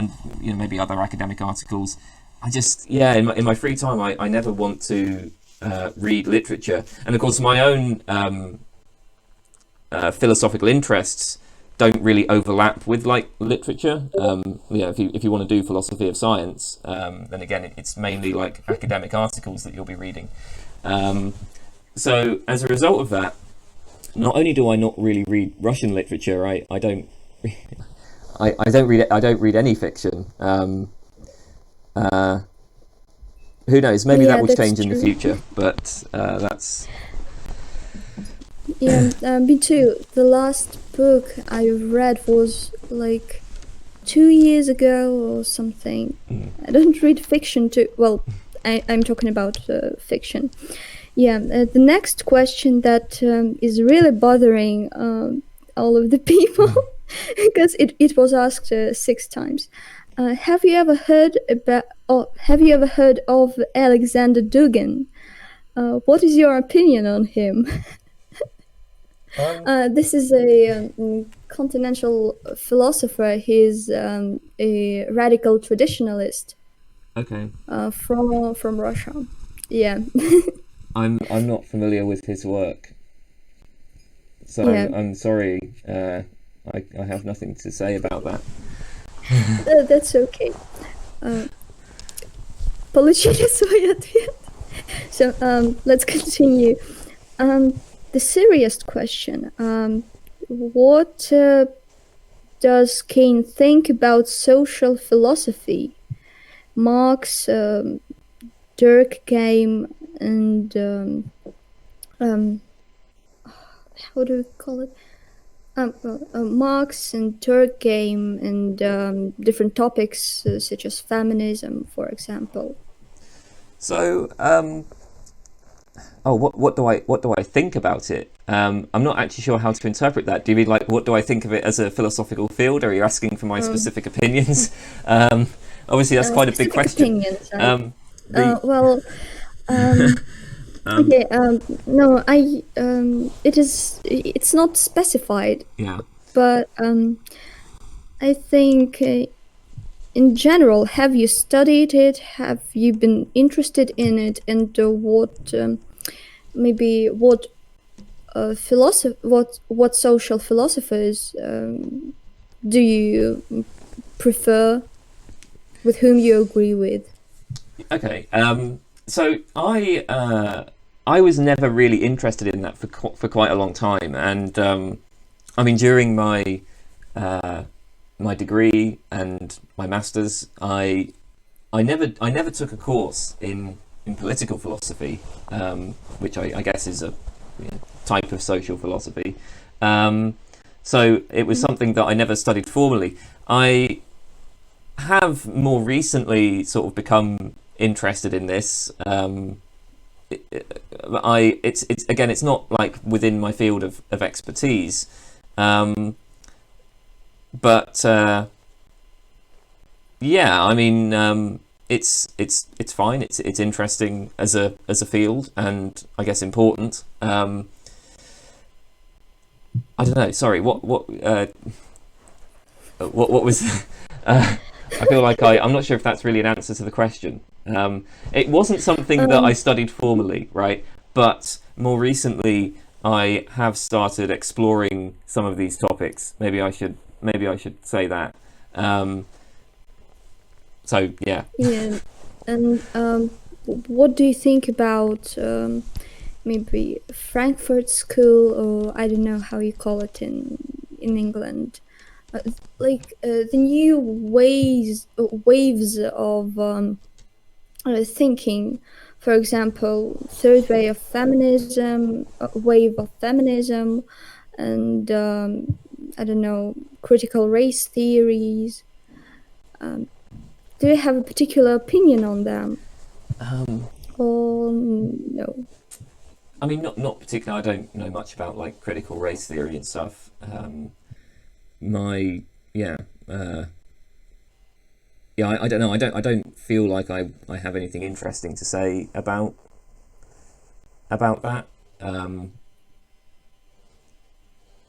you know maybe other academic articles. I just in my free time I never want to read literature, and of course my own philosophical interests don't really overlap with like literature. You know, if you want to do philosophy of science, then again it's mainly like academic articles that you'll be reading. So as a result of that, not only do I not really read Russian literature, I don't I don't read any fiction. Who knows? Maybe that Yeah, will that's change in the true. future, but that's Yeah, me too. The last book I read was like 2 years ago or something. I don't read fiction too. Well, I'm talking about fiction. Yeah, the next question that is really bothering all of the people because it was asked 6 times. Have you ever heard about? Oh, have you ever heard of Alexander Dugan? What is your opinion on him? This is a continental philosopher. He's a radical traditionalist okay. from Russia. Yeah, I'm not familiar with his work, so yeah, I'm sorry. I have nothing to say about that. that's okay. Uh, Получили свой ответ. So let's continue. The serious question: what does Kane think about social philosophy? Marx, Durkheim, and how do we call it? Marx and Durkheim and different topics such as feminism, for example. So, what do I think about it? I'm not actually sure how to interpret that. Do you mean like what do I think of it as a philosophical field, or are you asking for my specific opinions? Obviously, that's quite a big Specific question. opinions. The Well, okay. No, it's not specified, yeah. but I think in general, have you studied it? Have you been interested in it? And maybe what what social philosophers do you prefer? With whom you agree with? Okay. So I was never really interested in that for quite a long time, and I mean during my my degree and my masters, I never took a course in political philosophy, which I guess is a type of social philosophy. So it was something that I never studied formally. I have more recently sort of become interested in this. It's again, it's not like within my field of expertise, but yeah, I mean, it's fine. It's interesting as a field, and I guess important. I don't know. Sorry, what was? I feel like I'm not sure if that's really an answer to the question. It wasn't something that I studied formally, right? But more recently, I have started exploring some of these topics. Maybe I should say that. So yeah. Yeah, and what do you think about maybe Frankfurt School, or I don't know how you call it in England, the new waves of thinking. For example, third wave of feminism, and I don't know, critical race theories. Do you have a particular opinion on them? or no? I mean, not particularly. I don't know much about like critical race theory and stuff. My yeah, yeah. I don't know. I don't feel like I have anything interesting to say about that.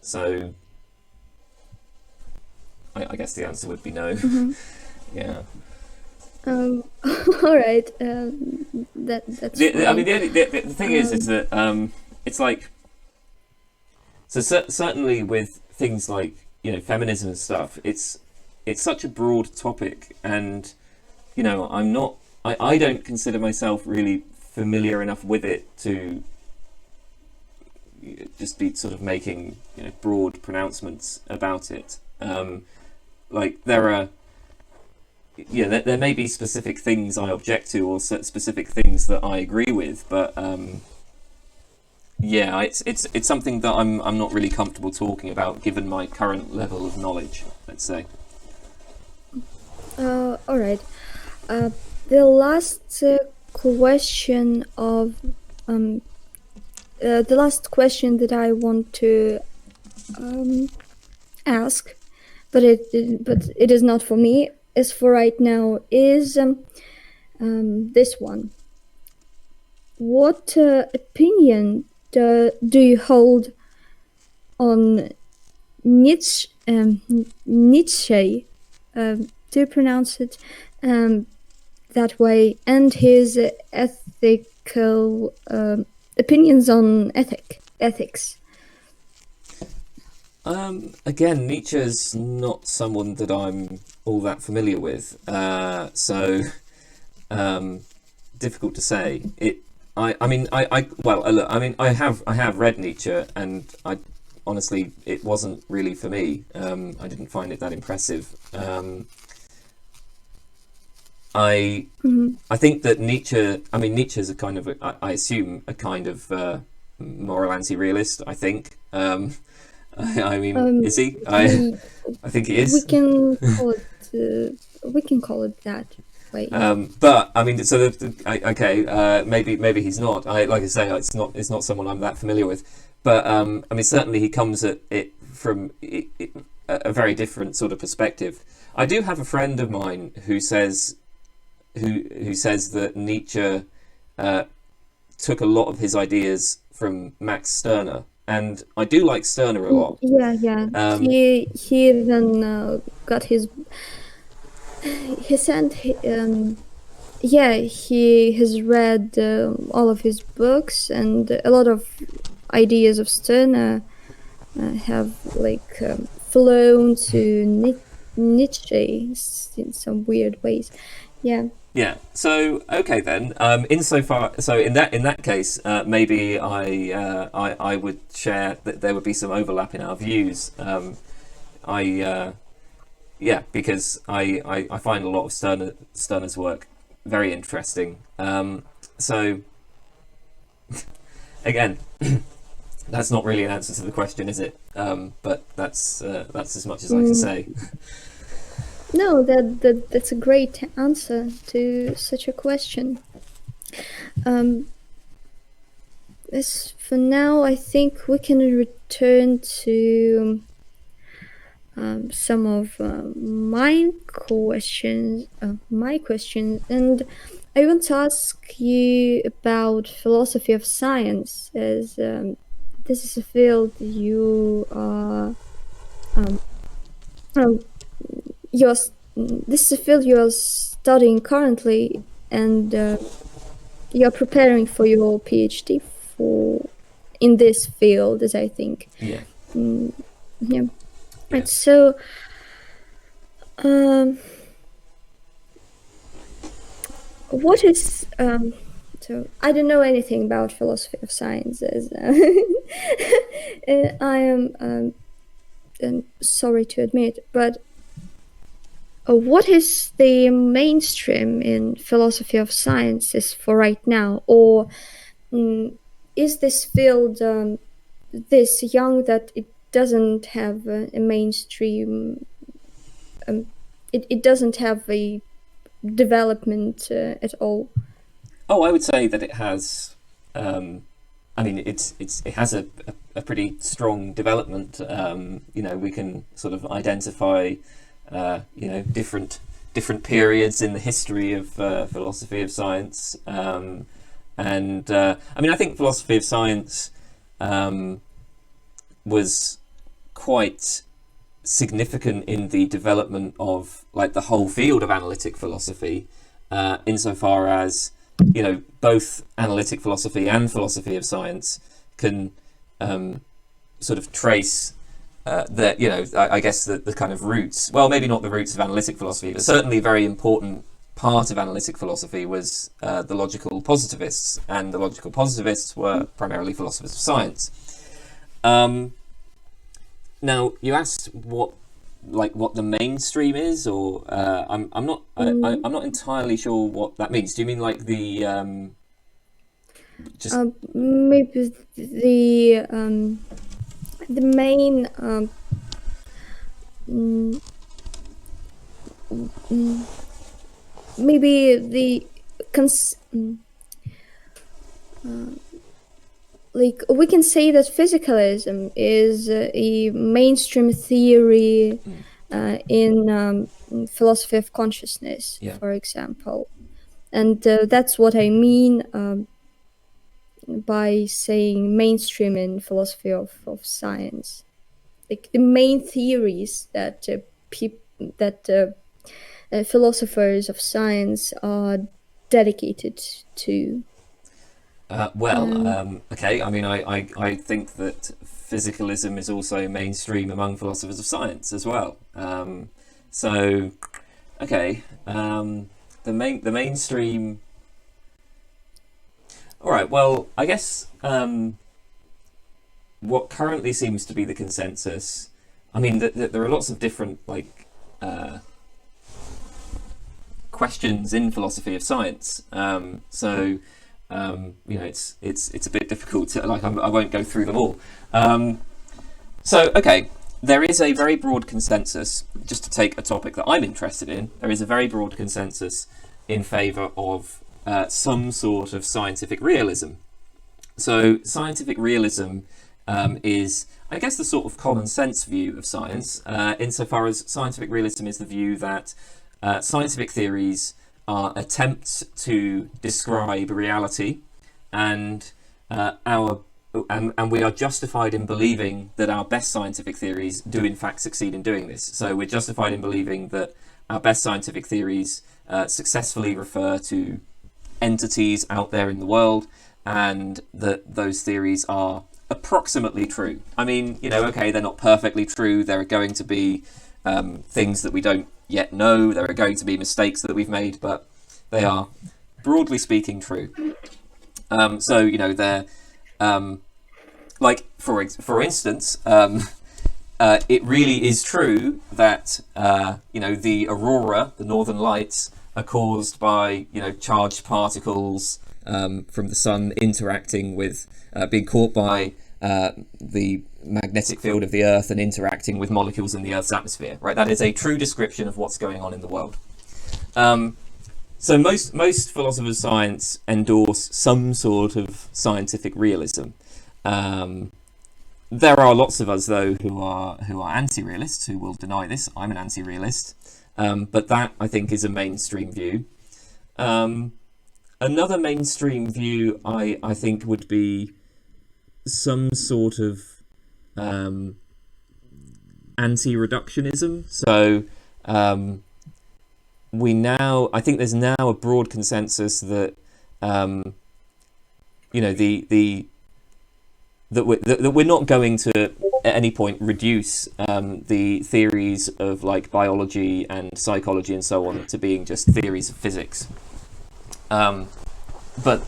So I guess the answer would be no. Mm-hmm. Yeah. All right. That's I mean, fine. the thing is Um, that it's like so certainly with things like feminism and stuff. It's such a broad topic, and I'm not. I don't consider myself really familiar enough with it to just be sort of making broad pronouncements about it. Like there are, there may be specific things I object to or specific things that I agree with, but yeah, it's something that I'm not really comfortable talking about given my current level of knowledge. Let's say. all right. The last question of um, the last question that I want to ask, but it is not for me. Is for right now is this one. What opinion do you hold on Nietzsche? Nietzsche, do you pronounce it that way? And his ethical opinions on ethics. Again, Nietzsche's not someone that I'm all that familiar with, so difficult to say. I mean, look, I mean, I have read Nietzsche, and I honestly, it wasn't really for me. I didn't find it that impressive. I think that Nietzsche. I mean, Nietzsche's a kind of, I assume, a kind of moral anti-realist. I think. I mean, is he? He, I think he we is. can call it. We can call it that way. But I mean, so okay, maybe he's not. Like I say, it's not someone I'm that familiar with. But I mean, certainly he comes at it from a very different sort of perspective. I do have a friend of mine who says that Nietzsche took a lot of his ideas from Max Stirner, and I do like Stirner a lot. Yeah. He even got his. He sent. Yeah, he has read all of his books, and a lot of ideas of Stirner have like flown to Nietzsche in some weird ways. Yeah. Yeah. So okay then. In that case, maybe I would share that there would be some overlap in our views. Yeah, because I find a lot of Stirner's work very interesting. So again, that's not really an answer to the question, is it? But that's as much as I can say. No, that's a great answer to such a question. As for now, I think we can return to some of my questions, and I want to ask you about philosophy of science, as this is a field you are. This is a field you are studying currently, and you are preparing for your PhD in this field, as I think. Yeah. Yeah. Right. So, what is so I don't know anything about philosophy of science, as I am sorry to admit, but what is the mainstream in philosophy of sciences for right now, or is this field this young that it doesn't have a mainstream? It doesn't have a development at all. Oh, I would say that it has. I mean, it has a pretty strong development. We can sort of identify, different periods in the history of philosophy of science. I think philosophy of science was quite significant in the development of like the whole field of analytic philosophy, insofar as both analytic philosophy and philosophy of science can sort of trace I guess the kind of roots. Well, maybe not the roots of analytic philosophy, but certainly a very important part of analytic philosophy was the logical positivists, and the logical positivists were primarily philosophers of science. Now, you asked what the mainstream is, or I'm not entirely sure what that means. Do you mean like the just maybe the main maybe the like we can say that physicalism is a mainstream theory in philosophy of consciousness, Yeah. for example, and that's what I mean by saying mainstream in philosophy of science. Like the main theories that philosophers of science are dedicated to. Okay. I mean, I think that physicalism is also mainstream among philosophers of science as well. So, okay, the mainstream. All right. Well, I guess what currently seems to be the consensus. I mean, there are lots of different questions in philosophy of science. It's a bit difficult to I won't go through them all. Okay, there is a very broad consensus. Just to take a topic that I'm interested in, there is a very broad consensus in favour of some sort of scientific realism. So scientific realism is, I guess, the sort of common sense view of science, insofar as scientific realism is the view that scientific theories are attempts to describe reality, and we are justified in believing that our best scientific theories do in fact succeed in doing this. So we're justified in believing that our best scientific theories successfully refer to entities out there in the world, and that those theories are approximately true. I mean, okay, they're not perfectly true. There are going to be things that we don't yet know. There are going to be mistakes that we've made, but they are, broadly speaking, true. They're for instance, it really is true that the aurora, the northern lights, are caused by charged particles from the sun interacting with being caught by the magnetic field of the Earth and interacting with molecules in the Earth's atmosphere. Right, that is a true description of what's going on in the world. So most philosophers of science endorse some sort of scientific realism. There are lots of us, though, who are anti-realists, who will deny this. I'm an anti-realist, but that, I think, is a mainstream view. Another mainstream view, I think, would be some sort of anti-reductionism. So I think there's now a broad consensus that that we're not going to at any point reduce the theories of like biology and psychology and so on to being just theories of physics. But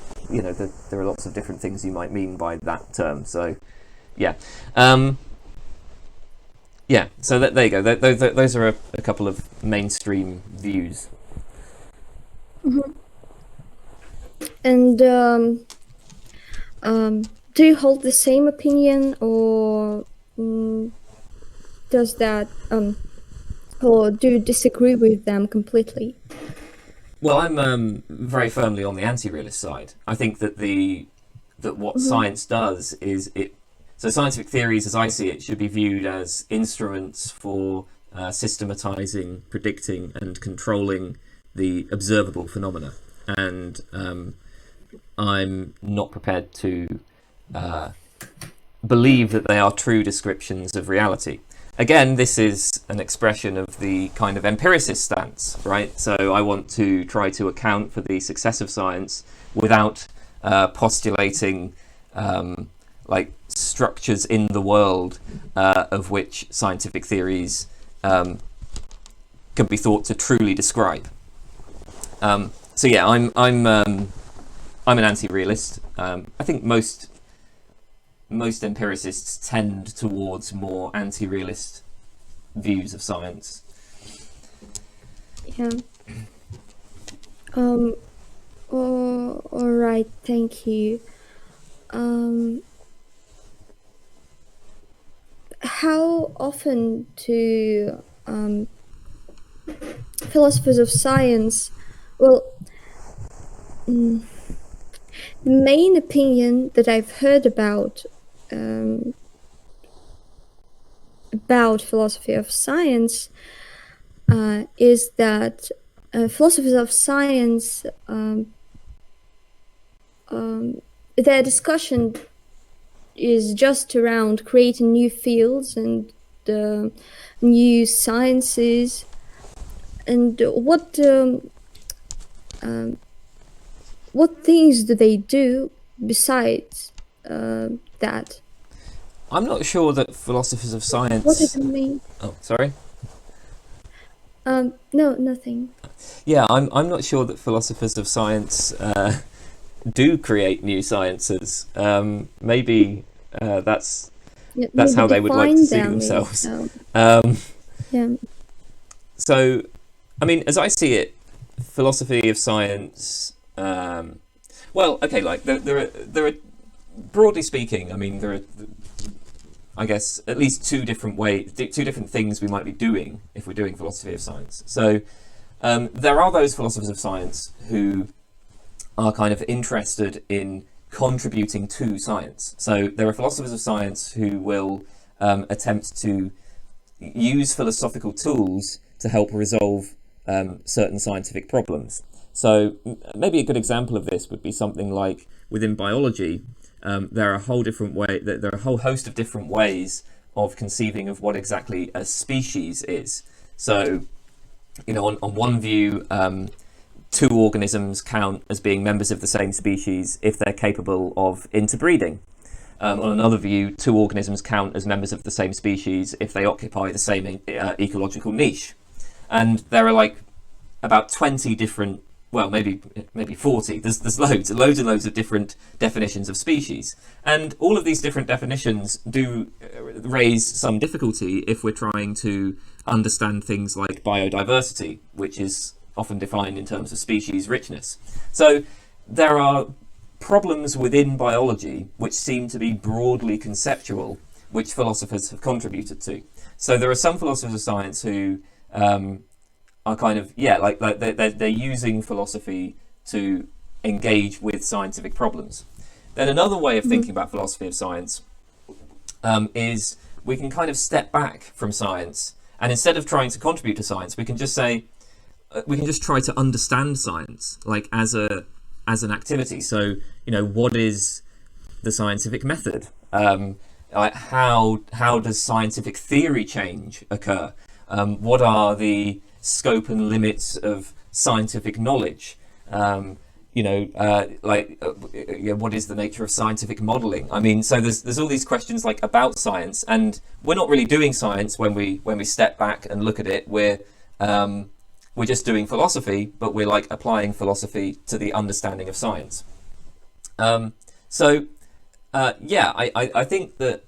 there are lots of different things you might mean by that term. So yeah. So there you go. Those are a couple of mainstream views. Mm-hmm. And do you hold the same opinion, or does that, or do you disagree with them completely? Well, I'm very firmly on the anti-realist side. I think that what science does is so scientific theories, as I see it, should be viewed as instruments for systematizing, predicting, and controlling the observable phenomena. And I'm not prepared to believe that they are true descriptions of reality. Again, this is an expression of the kind of empiricist stance, right? So I want to try to account for the success of science without postulating like structures in the world of which scientific theories can be thought to truly describe. So yeah, I'm an anti-realist. I think most empiricists tend towards more anti-realist views of science. Yeah. All right. Thank you. How often do philosophers of science, well, the main opinion that I've heard about philosophy of science is that philosophers of science, their discussion is just around creating new fields and new sciences. And what things do they do besides that? I'm not sure that philosophers of science... What does it mean? Oh, sorry? No, nothing. Yeah, I'm not sure that philosophers of science do create new sciences. Maybe that's Maybe how they would like to see define them, themselves. Yeah. So, I mean, as I see it, philosophy of science... well, okay, like there are broadly speaking, I mean, there are, I guess, at least two different things we might be doing if we're doing philosophy of science. So there are those philosophers of science who are kind of interested in contributing to science. So there are philosophers of science who will attempt to use philosophical tools to help resolve certain scientific problems. So maybe a good example of this would be something like within biology, there are a whole host of different ways of conceiving of what exactly a species is. So, you know, on one view, two organisms count as being members of the same species if they're capable of interbreeding. On another view, two organisms count as members of the same species if they occupy the same ecological niche. And there are like about 20 different, well, maybe 40. There's loads and loads of different definitions of species. And all of these different definitions do raise some difficulty if we're trying to understand things like biodiversity, which is often defined in terms of species richness. So there are problems within biology which seem to be broadly conceptual, which philosophers have contributed to. So there are some philosophers of science who are kind of, like they're using philosophy to engage with scientific problems. Then another way of thinking about philosophy of science is we can kind of step back from science, and instead of trying to contribute to science, we can just say, we can just try to understand science, like as an activity. So, you know, what is the scientific method? Like how does scientific theory change occur? What are the scope and limits of scientific knowledge? What is the nature of scientific modeling? I mean, so there's all these questions like about science, and we're not really doing science when we step back and look at it. We're just doing philosophy, but we're like applying philosophy to the understanding of science. I think that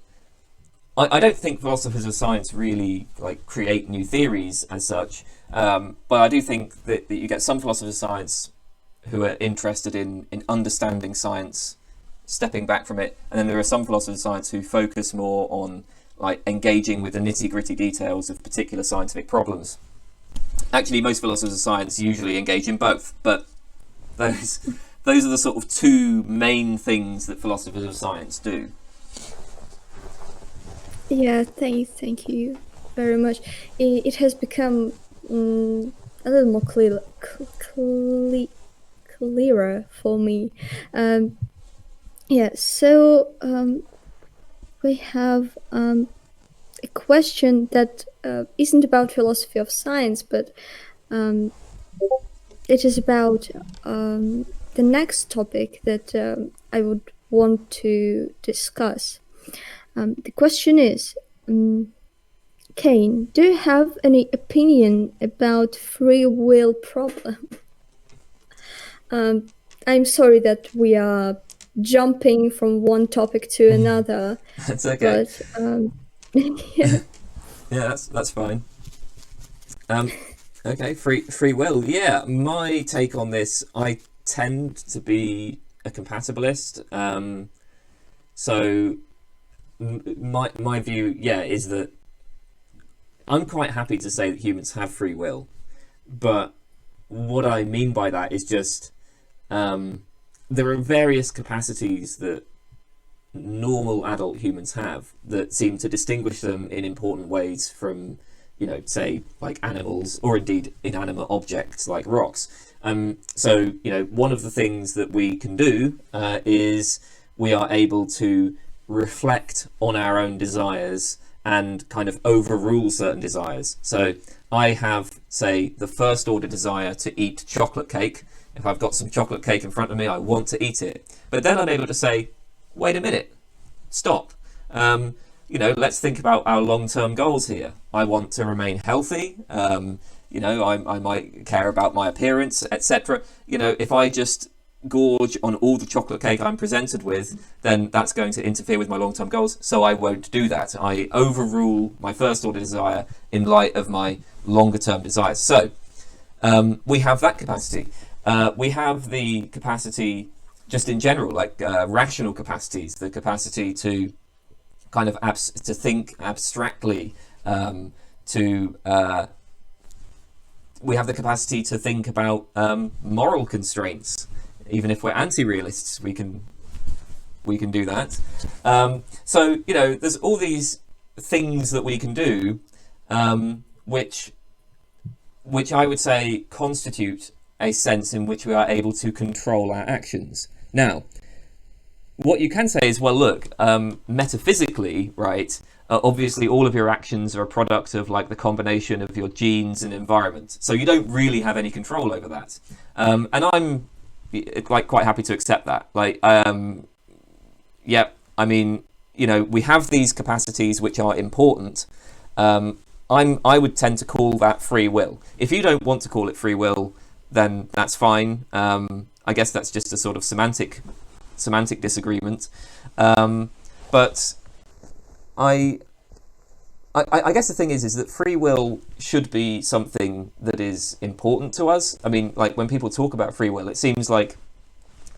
I don't think philosophers of science really like create new theories as such, but I do think that you get some philosophers of science who are interested in understanding science, stepping back from it, and then there are some philosophers of science who focus more on like engaging with the nitty-gritty details of particular scientific problems. Actually, most philosophers of science usually engage in both, but those those are the sort of two main things that philosophers of science do. Yeah, thank you very much. It has become a little more clearer for me. Um, yeah, so we have a question that isn't about philosophy of science, but um, it is about the next topic that I would want to discuss. The question is, Kane, do you have any opinion about free will problem? Um, I'm sorry that we are jumping from one topic to another, That's okay. but yeah. Yeah, that's fine. Um, okay, free will. Yeah, my take on this, I tend to be a compatibilist. So my view, yeah, is that I'm quite happy to say that humans have free will, but what I mean by that is just there are various capacities that normal adult humans have that seem to distinguish them in important ways from, say, like animals or indeed inanimate objects like rocks. So, one of the things that we can do is we are able to reflect on our own desires and kind of overrule certain desires. So I have, say, the first order desire to eat chocolate cake. If I've got some chocolate cake in front of me, I want to eat it. But then I'm able to say, wait a minute, stop. Let's think about our long-term goals here. I want to remain healthy. I might care about my appearance, etc. If I just gorge on all the chocolate cake I'm presented with, then that's going to interfere with my long-term goals, so I won't do that. I overrule my first-order desire in light of my longer-term desires. So we have that capacity. We have the capacity just in general, like rational capacities, the capacity to kind of to think abstractly, we have the capacity to think about moral constraints. Even if we're anti-realists, we can do that. So there's all these things that we can do, which I would say constitute a sense in which we are able to control our actions. Now, what you can say is, well, look, metaphysically, right, obviously all of your actions are a product of like the combination of your genes and environment. So you don't really have any control over that. And I'm like quite happy to accept that. Like, I mean, we have these capacities which are important. I would tend to call that free will. If you don't want to call it free will, then that's fine. I guess that's just a sort of semantic disagreement. But I guess the thing is that free will should be something that is important to us. I mean, like when people talk about free will, it seems like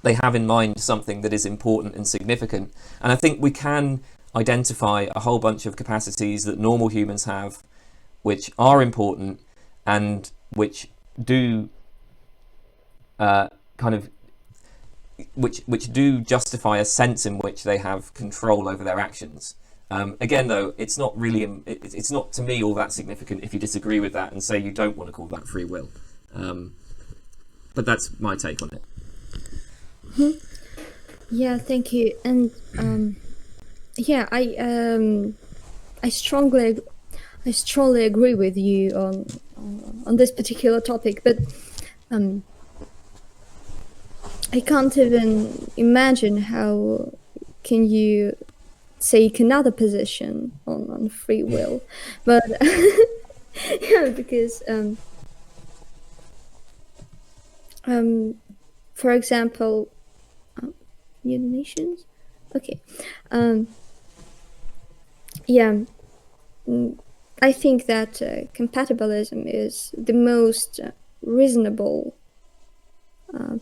they have in mind something that is important and significant. And I think we can identify a whole bunch of capacities that normal humans have, which are important and which do which do justify a sense in which they have control over their actions. Again, though, it's not really, it's not to me all that significant if you disagree with that and say you don't want to call that free will. But that's my take on it. Yeah, thank you. And yeah, I strongly agree with you on this particular topic, but I can't even imagine how can you take another position on free will. But yeah, because for example, United Nations. Okay. Yeah. I think that compatibilism is the most reasonable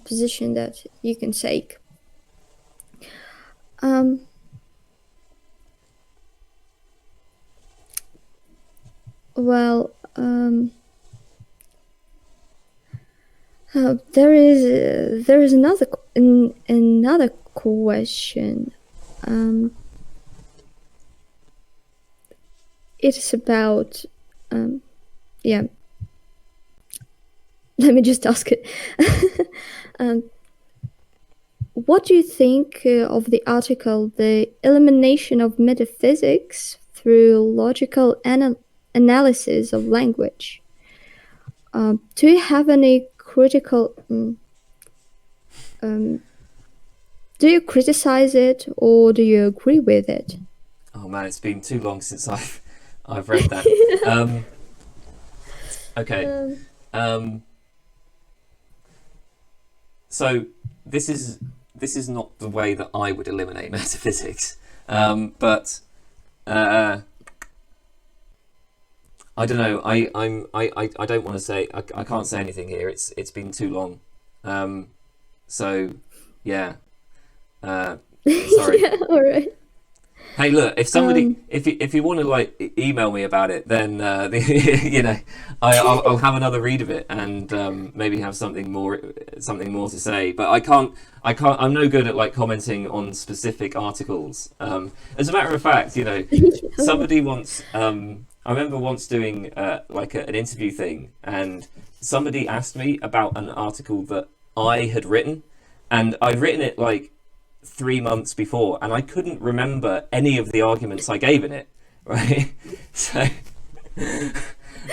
position that you can take. Well, There is another question. It is about yeah. Let me just ask it. What do you think of the article, "The Elimination of Metaphysics Through Logical Analysis of Language"? Do you have any critical... do you criticize it, or do you agree with it? Oh man, it's been too long since I've read that. Okay. So this is not the way that I would eliminate metaphysics, but I don't know. I don't want to say. I can't say anything here. It's been too long. So yeah. Sorry. Yeah, all right. Hey, look! If somebody, if you want to like email me about it, then you know, I'll have another read of it and maybe have something more to say. But I can't. I'm no good at like commenting on specific articles. As a matter of fact, you know, somebody once. I remember once doing like an interview thing, and somebody asked me about an article that I had written, and I'd written it like 3 months before, and I couldn't remember any of the arguments I gave in it, right? So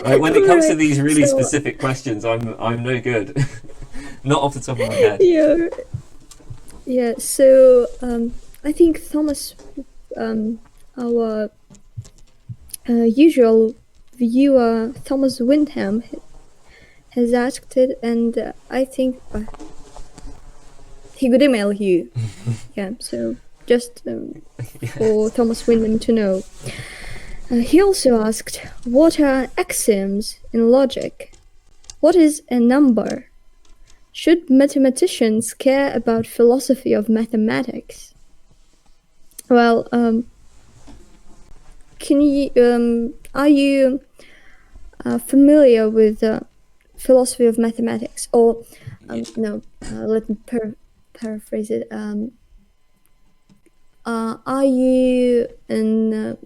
right, when it comes to these really specific questions, I'm no good. Not off the top of my head. Yeah. So I think Thomas, our usual viewer, Thomas Windham, has asked it, and I think he could email you. Yeah, so just for Thomas Windham to know. He also asked, what are axioms in logic? What is a number? Should mathematicians care about philosophy of mathematics? Well, can you are you familiar with philosophy of mathematics? Or no, let me paraphrase it. Are you in?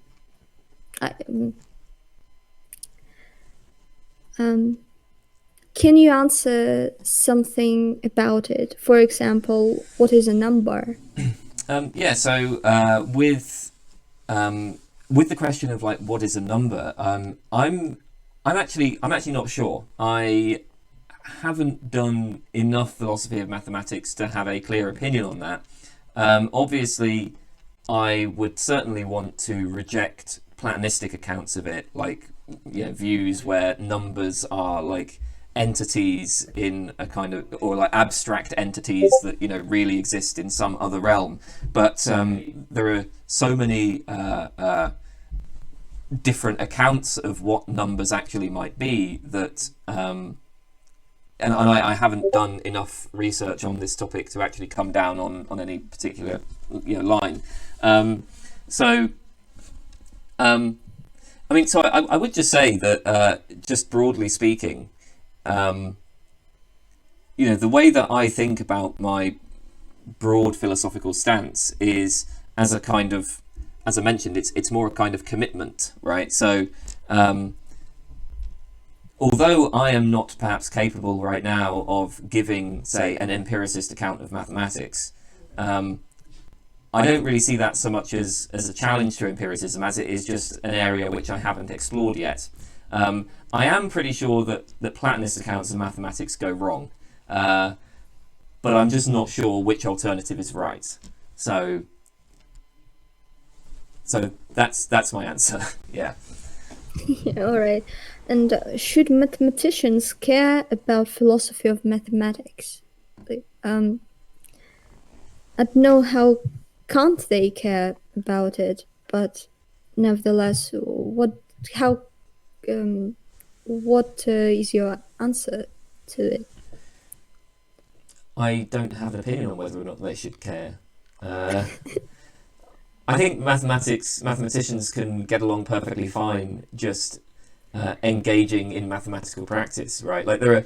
Can you answer something about it? For example, what is a number? Yeah. So with the question of like what is a number, I'm actually not sure. I haven't done enough philosophy of mathematics to have a clear opinion on that. Obviously, I would certainly want to reject Platonistic accounts of it, like views where numbers are like entities in a kind of, or like abstract entities that really exist in some other realm. But there are so many different accounts of what numbers actually might be that and I haven't done enough research on this topic to actually come down on any particular line. So I would just say that just broadly speaking, the way that I think about my broad philosophical stance is as I mentioned, it's more a kind of commitment, right? So although I am not perhaps capable right now of giving, say, an empiricist account of mathematics, I don't really see that so much as a challenge to empiricism as it is just an area which I haven't explored yet. I am pretty sure that Platonist accounts of mathematics go wrong, but I'm just not sure which alternative is right. So that's my answer. Yeah. Yeah, all right. And should mathematicians care about philosophy of mathematics? I don't know how can't they care about it, but nevertheless, what is your answer to it? I don't have an opinion on whether or not they should care. I think mathematicians can get along perfectly fine just engaging in mathematical practice, right? Like there are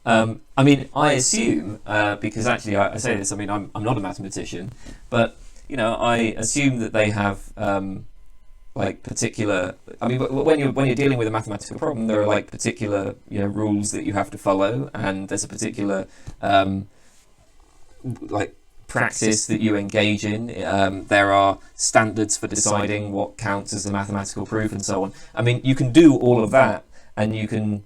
I mean, I assume, because actually I say this, I mean, I'm not a mathematician, but, you know, I assume that they have, like particular, I mean, when you're dealing with a mathematical problem, there are like particular, you know, rules that you have to follow, and there's a particular, like, practice that you engage in. There are standards for deciding what counts as a mathematical proof and so on. I mean, you can do all of that, and you can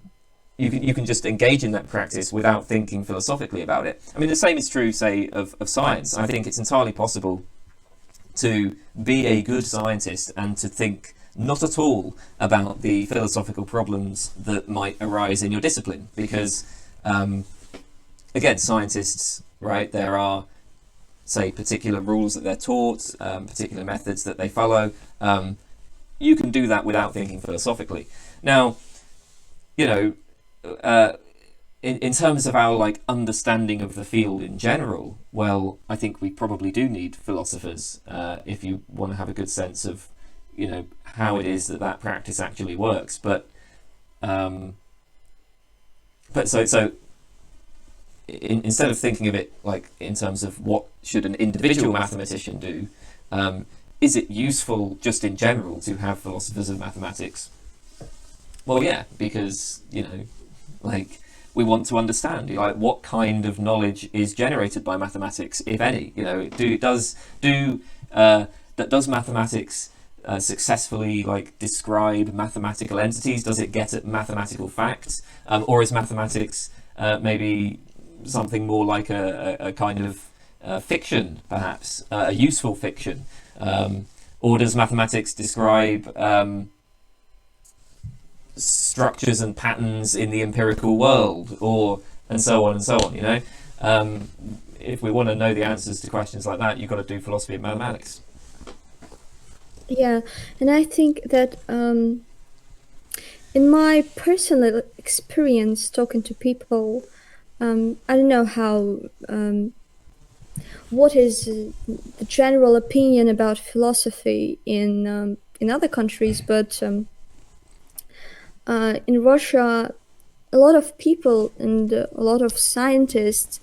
just engage in that practice without thinking philosophically about it. I mean, the same is true, say, of science. I think it's entirely possible to be a good scientist and to think not at all about the philosophical problems that might arise in your discipline, because, again, scientists, right, there are, say, particular rules that they're taught, particular methods that they follow. You can do that without thinking philosophically. Now, you know, in terms of our like understanding of the field in general, well, I think we probably do need philosophers if you want to have a good sense of, you know, how it is that that practice actually works. But so instead of thinking of it like in terms of what should an individual mathematician do, is it useful just in general to have philosophers of mathematics? Well, yeah, because, you know, like, we want to understand, like, what kind of knowledge is generated by mathematics, if any. You know, does mathematics successfully like describe mathematical entities? Does it get at mathematical facts, or is mathematics maybe something more like a kind of fiction, perhaps a useful fiction, or does mathematics describe structures and patterns in the empirical world, or and so on and so on, you know? If we want to know the answers to questions like that, you've got to do philosophy of mathematics. Yeah, and I think that in my personal experience talking to people, I don't know how what is the general opinion about philosophy in other countries, but in Russia, a lot of people and a lot of scientists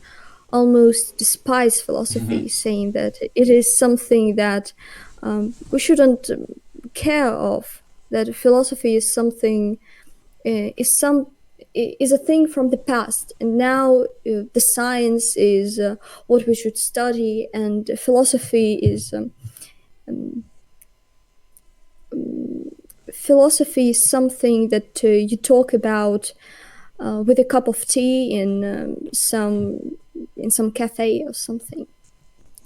almost despise philosophy, saying that it is something that we shouldn't care of. That philosophy is something is a thing from the past, and now the science is what we should study, and philosophy is something that you talk about with a cup of tea in some cafe or something.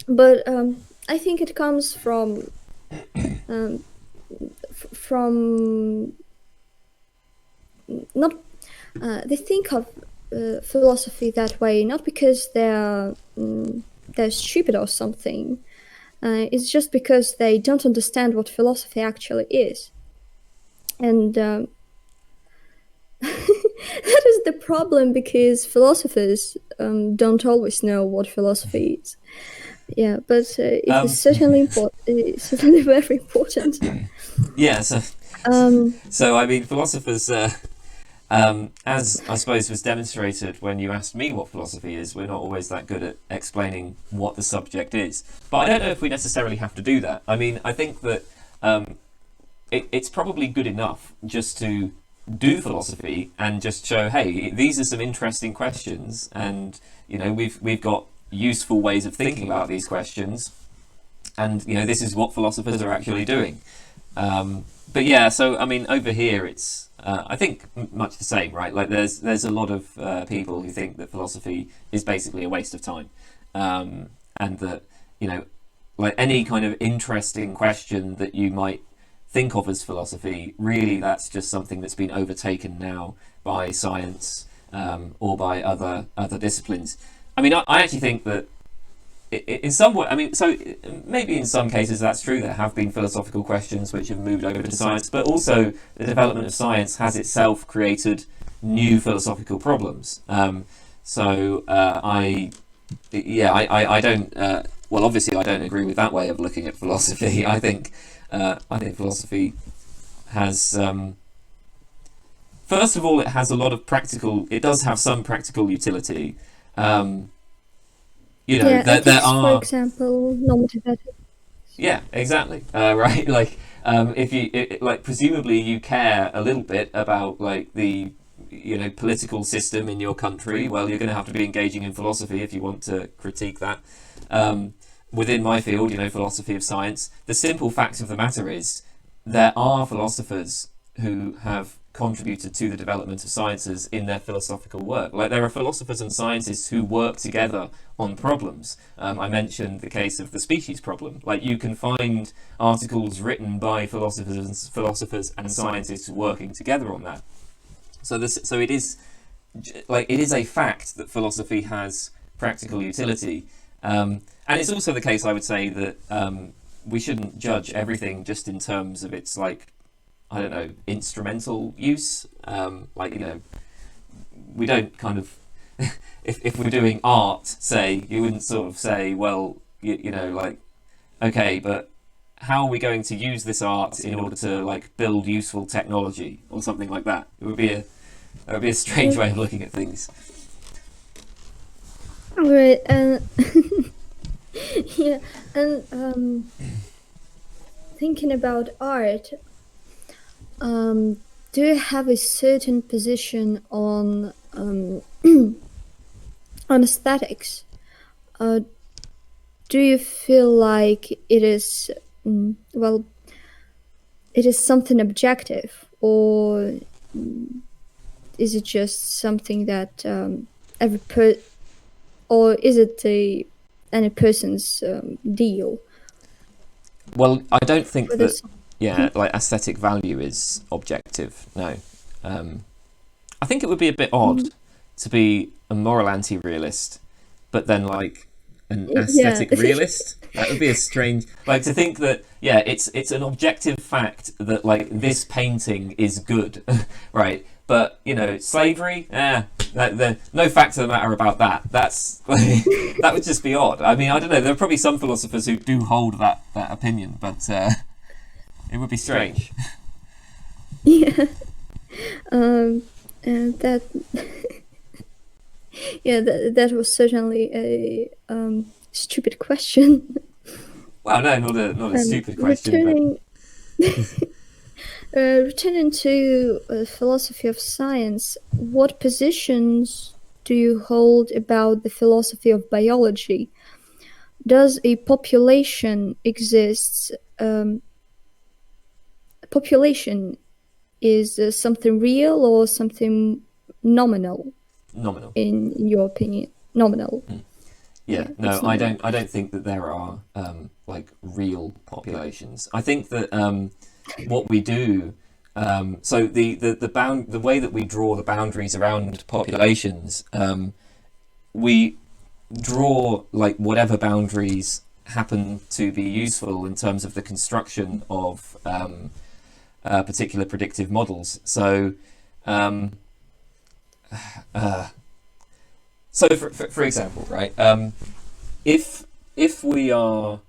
But I think it comes from not they think of philosophy that way not because they're stupid or something. It's just because they don't understand what philosophy actually is, and that is the problem, because philosophers don't always know what philosophy is. Yeah, but it is certainly important. It's certainly very important. Yeah, so I mean, philosophers, as I suppose was demonstrated when you asked me what philosophy is, we're not always that good at explaining what the subject is. But I don't know if we necessarily have to do that. I mean, I think that it's probably good enough just to do philosophy and just show, hey, these are some interesting questions, and you know, we've got useful ways of thinking about these questions, and you know, this is what philosophers are actually doing. But yeah, so I mean, over here it's I think much the same, right? Like there's a lot of people who think that philosophy is basically a waste of time, and that, you know, like any kind of interesting question that you might think of as philosophy, really that's just something that's been overtaken now by science, or by other disciplines. I mean, I actually think that in some way, I mean, so maybe in some cases that's true. There have been philosophical questions which have moved over to science, but also the development of science has itself created new philosophical problems. I don't. Well, obviously, I don't agree with that way of looking at philosophy. I think philosophy has first of all, it has a lot of practical. It does have some practical utility. You know, Yeah, there ethics, for are. example, normative ethics. Yeah, exactly. Right, like if you like, presumably you care a little bit about like the political system in your country. Well, you're going to have to be engaging in philosophy if you want to critique that. Within my field, philosophy of science, the simple fact of the matter is there are philosophers who have contributed to the development of sciences in their philosophical work. Like, there are philosophers and scientists who work together on problems. I mentioned the case of the species problem. Like, you can find articles written by philosophers and scientists working together on that. So it is a fact that philosophy has practical utility, and it's also the case, I would say, that we shouldn't judge everything just in terms of its, like, I don't know, instrumental use. We don't kind of if we're doing art, say, you wouldn't sort of say, well, like, okay, but how are we going to use this art in order to, like, build useful technology or something like that? It would be a strange way of looking at things. Right, and yeah, and thinking about art, do you have a certain position on on aesthetics? Do you feel like it is it is something objective, or is it just something that or is it any person's deal? Well, I don't think For that, this, like, aesthetic value is objective. No. I think it would be a bit odd to be a moral anti-realist, but then, like, an aesthetic yeah. realist. That would be a strange, like, to think that, yeah, it's an objective fact that, like, this painting is good, right? But slavery, no fact of the matter about that. That's that would just be odd. I mean, I don't know. There are probably some philosophers who do hold that opinion, but it would be strange. Yeah. And that yeah, that was certainly a stupid question. Well, no, not a stupid question, returning returning to philosophy of science, what positions do you hold about the philosophy of biology? Does a population exist? Population is something real or something nominal? Nominal. In your opinion, nominal. Yeah, no, I don't think that there are like, real populations. I think that what we do, so the way that we draw the boundaries around populations, we draw, like, whatever boundaries happen to be useful in terms of the construction of particular predictive models. So for example, right, if we are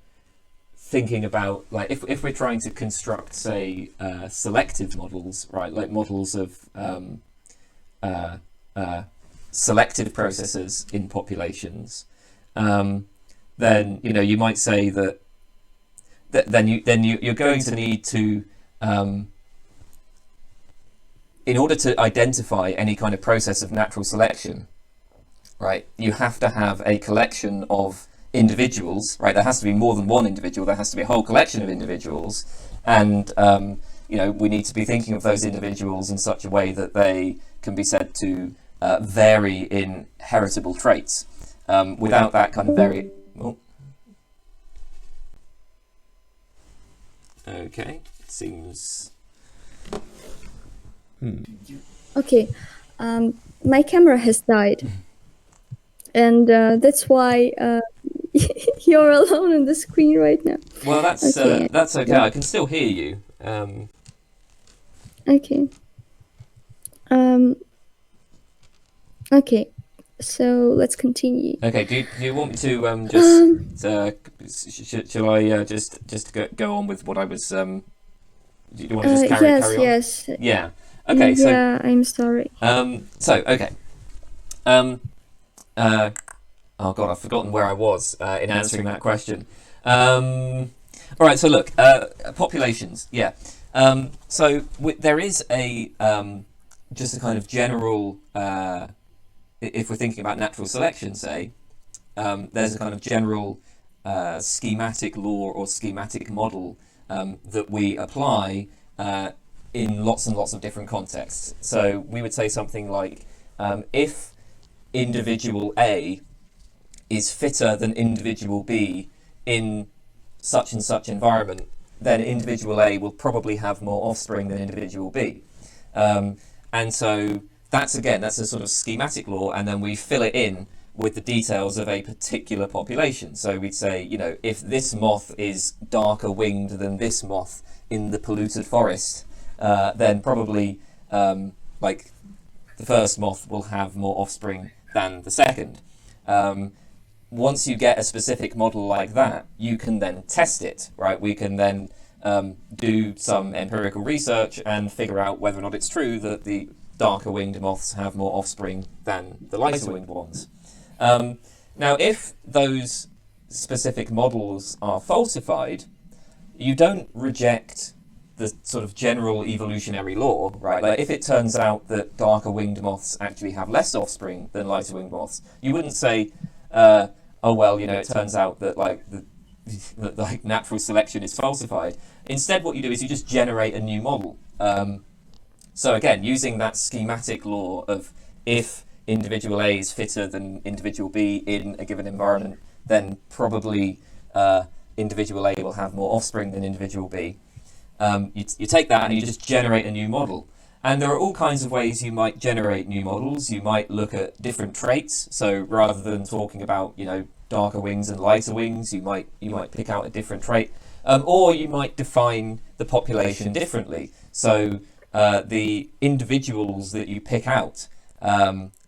thinking about, like, if we're trying to construct, say, selective models, right, like models of selective processes in populations, then you might say that you're going to need to, in order to identify any kind of process of natural selection, right, you have to have a collection of individuals, right? There has to be more than one individual. There has to be a whole collection of individuals, and we need to be thinking of those individuals in such a way that they can be said to vary in heritable traits. Without that kind of okay, it seems. Okay, my camera has died, and that's why you're alone on the screen right now. Well, that's okay. Yeah. I can still hear you. Okay. Okay. So let's continue. Okay. Do you want me to just shall I just go on with what I was? Do you want to just carry on? Yes. Yeah. Okay, so Yeah, I'm sorry. okay. Um, uh, oh God, I've forgotten where I was in answering that question. All right, so look, populations. Yeah. There is a just a kind of general. If we're thinking about natural selection, say, there's a kind of general schematic law or schematic model that we apply in lots and lots of different contexts. So we would say something like, if individual A is fitter than individual B in such and such environment, then individual A will probably have more offspring than individual B. And so that's a sort of schematic law, and then we fill it in with the details of a particular population. So we'd say, if this moth is darker winged than this moth in the polluted forest, then probably like the first moth will have more offspring than the second. Once you get a specific model like that, you can then test it, right? We can then do some empirical research and figure out whether or not it's true that the darker winged moths have more offspring than the lighter winged ones. Now, if those specific models are falsified, you don't reject the sort of general evolutionary law, right? Like, if it turns out that darker winged moths actually have less offspring than lighter winged moths, you wouldn't say, oh well, it turns out that like natural selection is falsified. Instead, what you do is you just generate a new model. So again, using that schematic law of, if individual A is fitter than individual B in a given environment, then probably individual A will have more offspring than individual B. You take that and you just generate a new model. And there are all kinds of ways you might generate new models. You might look at different traits. So rather than talking about, darker wings and lighter wings, you might pick out a different trait. Or you might define the population differently. So the individuals that you pick out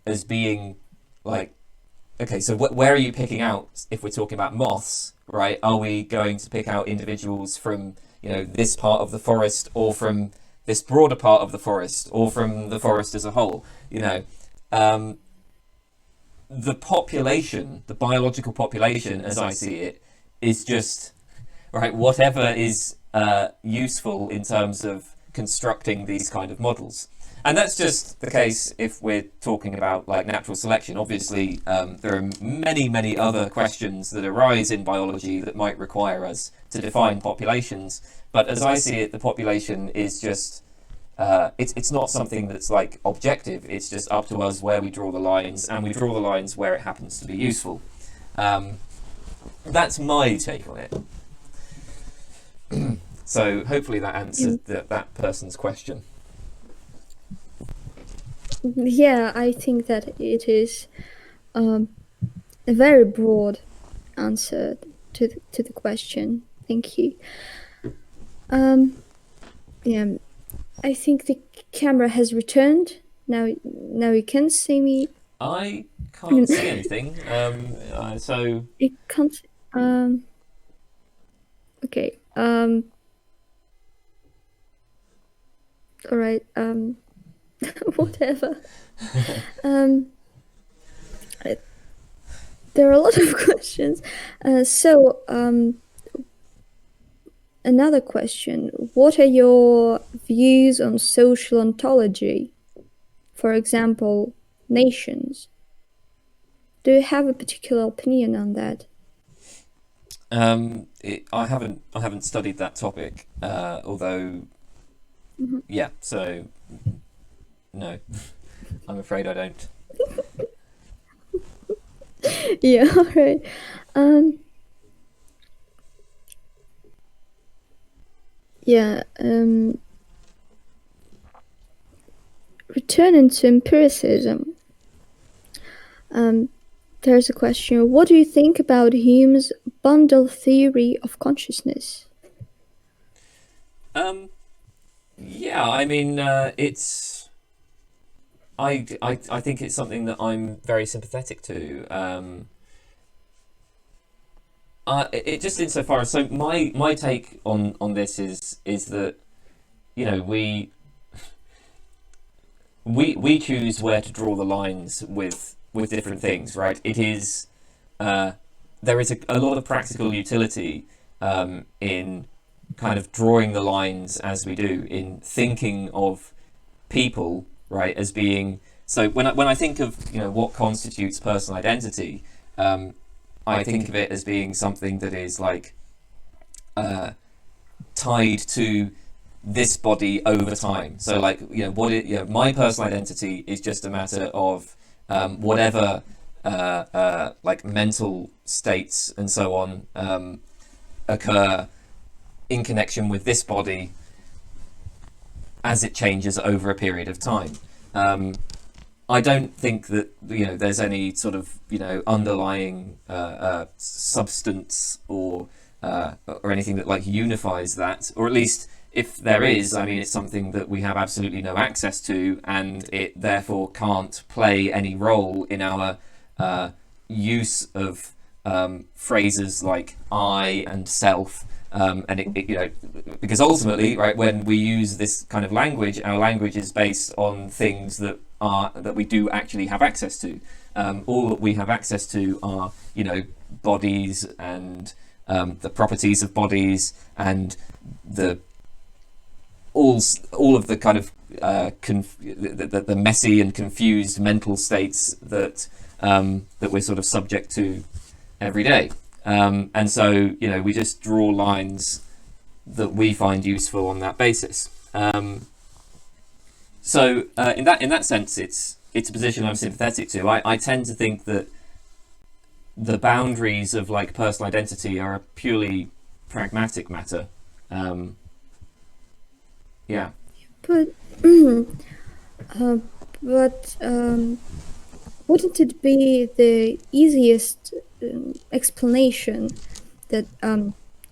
as being like, okay, so where are you picking out if we're talking about moths, right? Are we going to pick out individuals from, this part of the forest, or from this broader part of the forest, or from the forest as a whole? The population, the biological population, as I see it, is just, right, whatever is useful in terms of constructing these kind of models. And that's just the case if we're talking about like natural selection. Obviously, there are many, many other questions that arise in biology that might require us to define populations. But as I see it, the population is just, it's not something that's like objective. It's just up to us where we draw the lines, and we draw the lines where it happens to be useful. That's my take on it. So hopefully that answered that person's question. Yeah, I think that it is a very broad answer to the question. Thank you. Yeah, I think the camera has returned. Now you can see me. I can't see anything. So it can't. Okay. All right. Whatever. There are a lot of questions. Another question. What are your views on social ontology? For example, nations. Do you have a particular opinion on that? I haven't studied that topic, although, yeah, so no, I'm afraid I don't. Yeah, all right. Yeah, returning to empiricism, there's a question. What do you think about Hume's bundle theory of consciousness? Yeah, I mean, it's. I think it's something that I'm very sympathetic to. It just insofar as, so my take on this is that, we we choose where to draw the lines with different things, right? It is there is a lot of practical utility in kind of drawing the lines as we do, in thinking of people, right, as being. So when I think of what constitutes personal identity, I think of it as being something that is like tied to this body over time. So like my personal identity is just a matter of whatever like mental states and so on occur in connection with this body as it changes over a period of time. I don't think that there's any sort of underlying substance or anything that like unifies that, or at least if there is, I mean, it's something that we have absolutely no access to, and it therefore can't play any role in our use of phrases like I and self. And it because ultimately, right, when we use this kind of language, our language is based on things that we do actually have access to. All that we have access to are bodies and the properties of bodies and all of the kind of the messy and confused mental states that we're sort of subject to every day. And so we just draw lines that we find useful on that basis. So in that sense, it's a position I'm sympathetic to. I tend to think that the boundaries of like personal identity are a purely pragmatic matter. Yeah. But wouldn't it be the easiest explanation that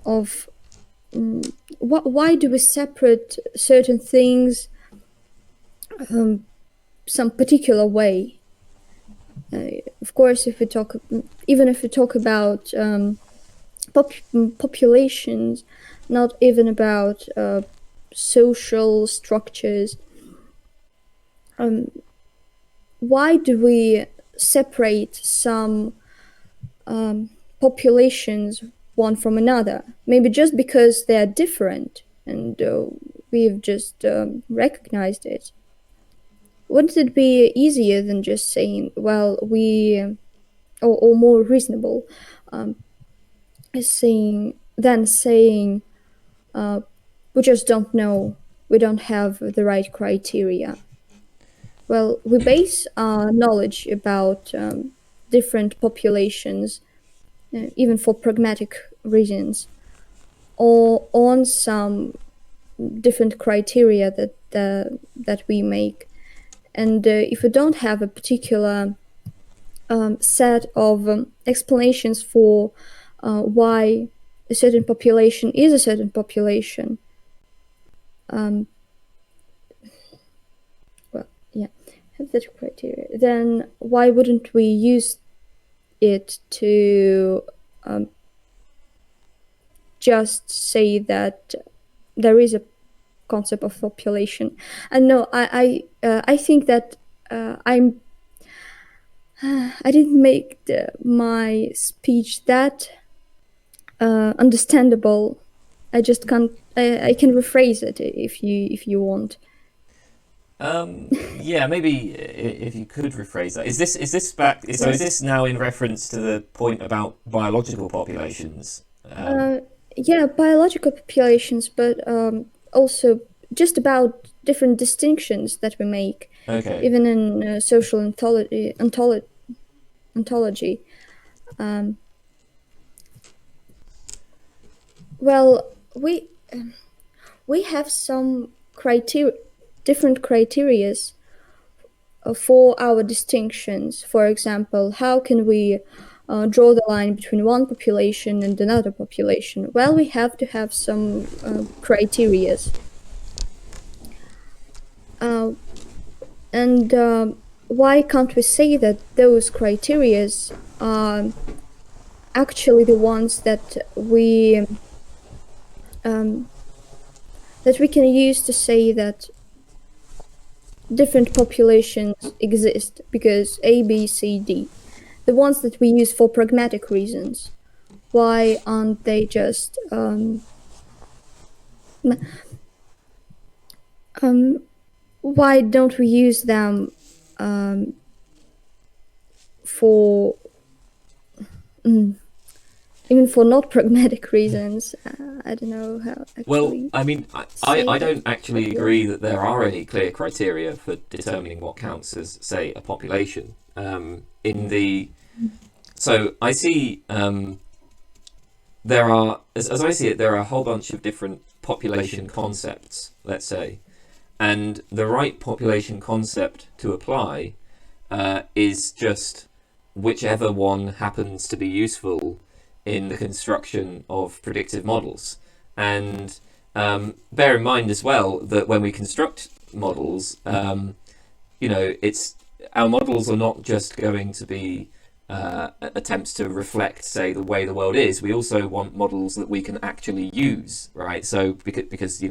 of why do we separate certain things some particular way? Of course, if we talk about populations, not even about social structures, why do we separate some populations one from another? Maybe just because they're different and we've just recognized it. Wouldn't it be easier than just saying, well, or more reasonable, saying we just don't know, we don't have the right criteria? Well, we base our knowledge about different populations, even for pragmatic reasons, or on some different criteria that we make. And if we don't have a particular set of explanations for why a certain population is a certain population, have that criteria, then why wouldn't we use it to just say that there is a concept of population? And no, I think that I didn't make my speech that understandable. I just can't. I can rephrase it if you want. Yeah, maybe if you could rephrase that. Is this back? So is this now in reference to the point about biological populations? Yeah, biological populations, but also just about different distinctions that we make. Okay. Even in social ontology. Well, we have some different criteria for our distinctions. For example, how can we draw the line between one population and another population? Well, we have to have some criteria. And why can't we say that those criteria are actually the ones that we can use to say that different populations exist because A, B, C, D, the ones that we use for pragmatic reasons, why aren't they just why don't we use them for even for not pragmatic reasons? I don't know how Well, actually I mean, I don't actually agree that there are any clear criteria for determining what counts as, say, a population. In the So I see there are, as I see it, there are a whole bunch of different population concepts, let's say, and the right population concept to apply is just whichever one happens to be useful in the construction of predictive models. And bear in mind as well that when we construct models, it's our models are not just going to be attempts to reflect, say, the way the world is. We also want models that we can actually use, right? So because we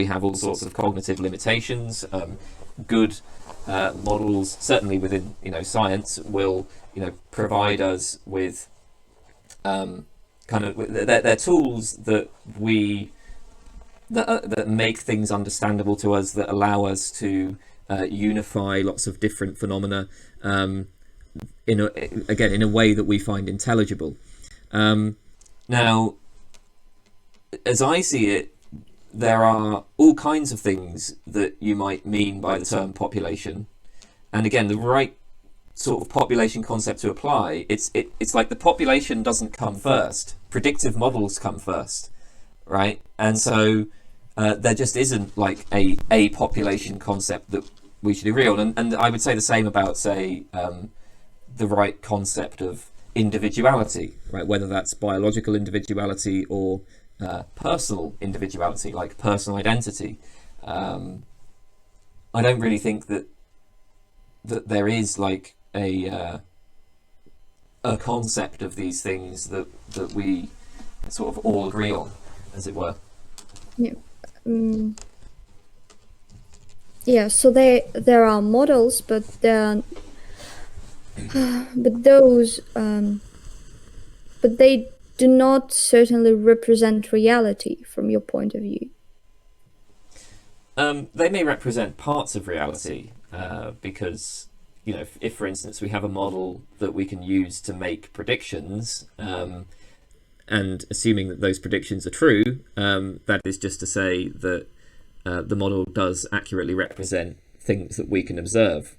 have all sorts of cognitive limitations. Good models, certainly within science, will provide us with they're tools that that make things understandable to us, that allow us to unify lots of different phenomena in a way that we find intelligible. Now, as I see it, there are all kinds of things that you might mean by the term population, and again, the right sort of population concept to apply, it's like the population doesn't come first. Predictive models come first, right? And so there just isn't like a population concept that we should agree on. And I would say the same about, say, the right concept of individuality, right? Whether that's biological individuality or personal individuality, like personal identity. I don't really think that there is like a concept of these things that we sort of all agree on, as it were. Yeah. Yeah. So there are models, but those but they do not certainly represent reality from your point of view. They may represent parts of reality, because if for instance we have a model that we can use to make predictions, and assuming that those predictions are true, that is just to say that the model does accurately represent things that we can observe.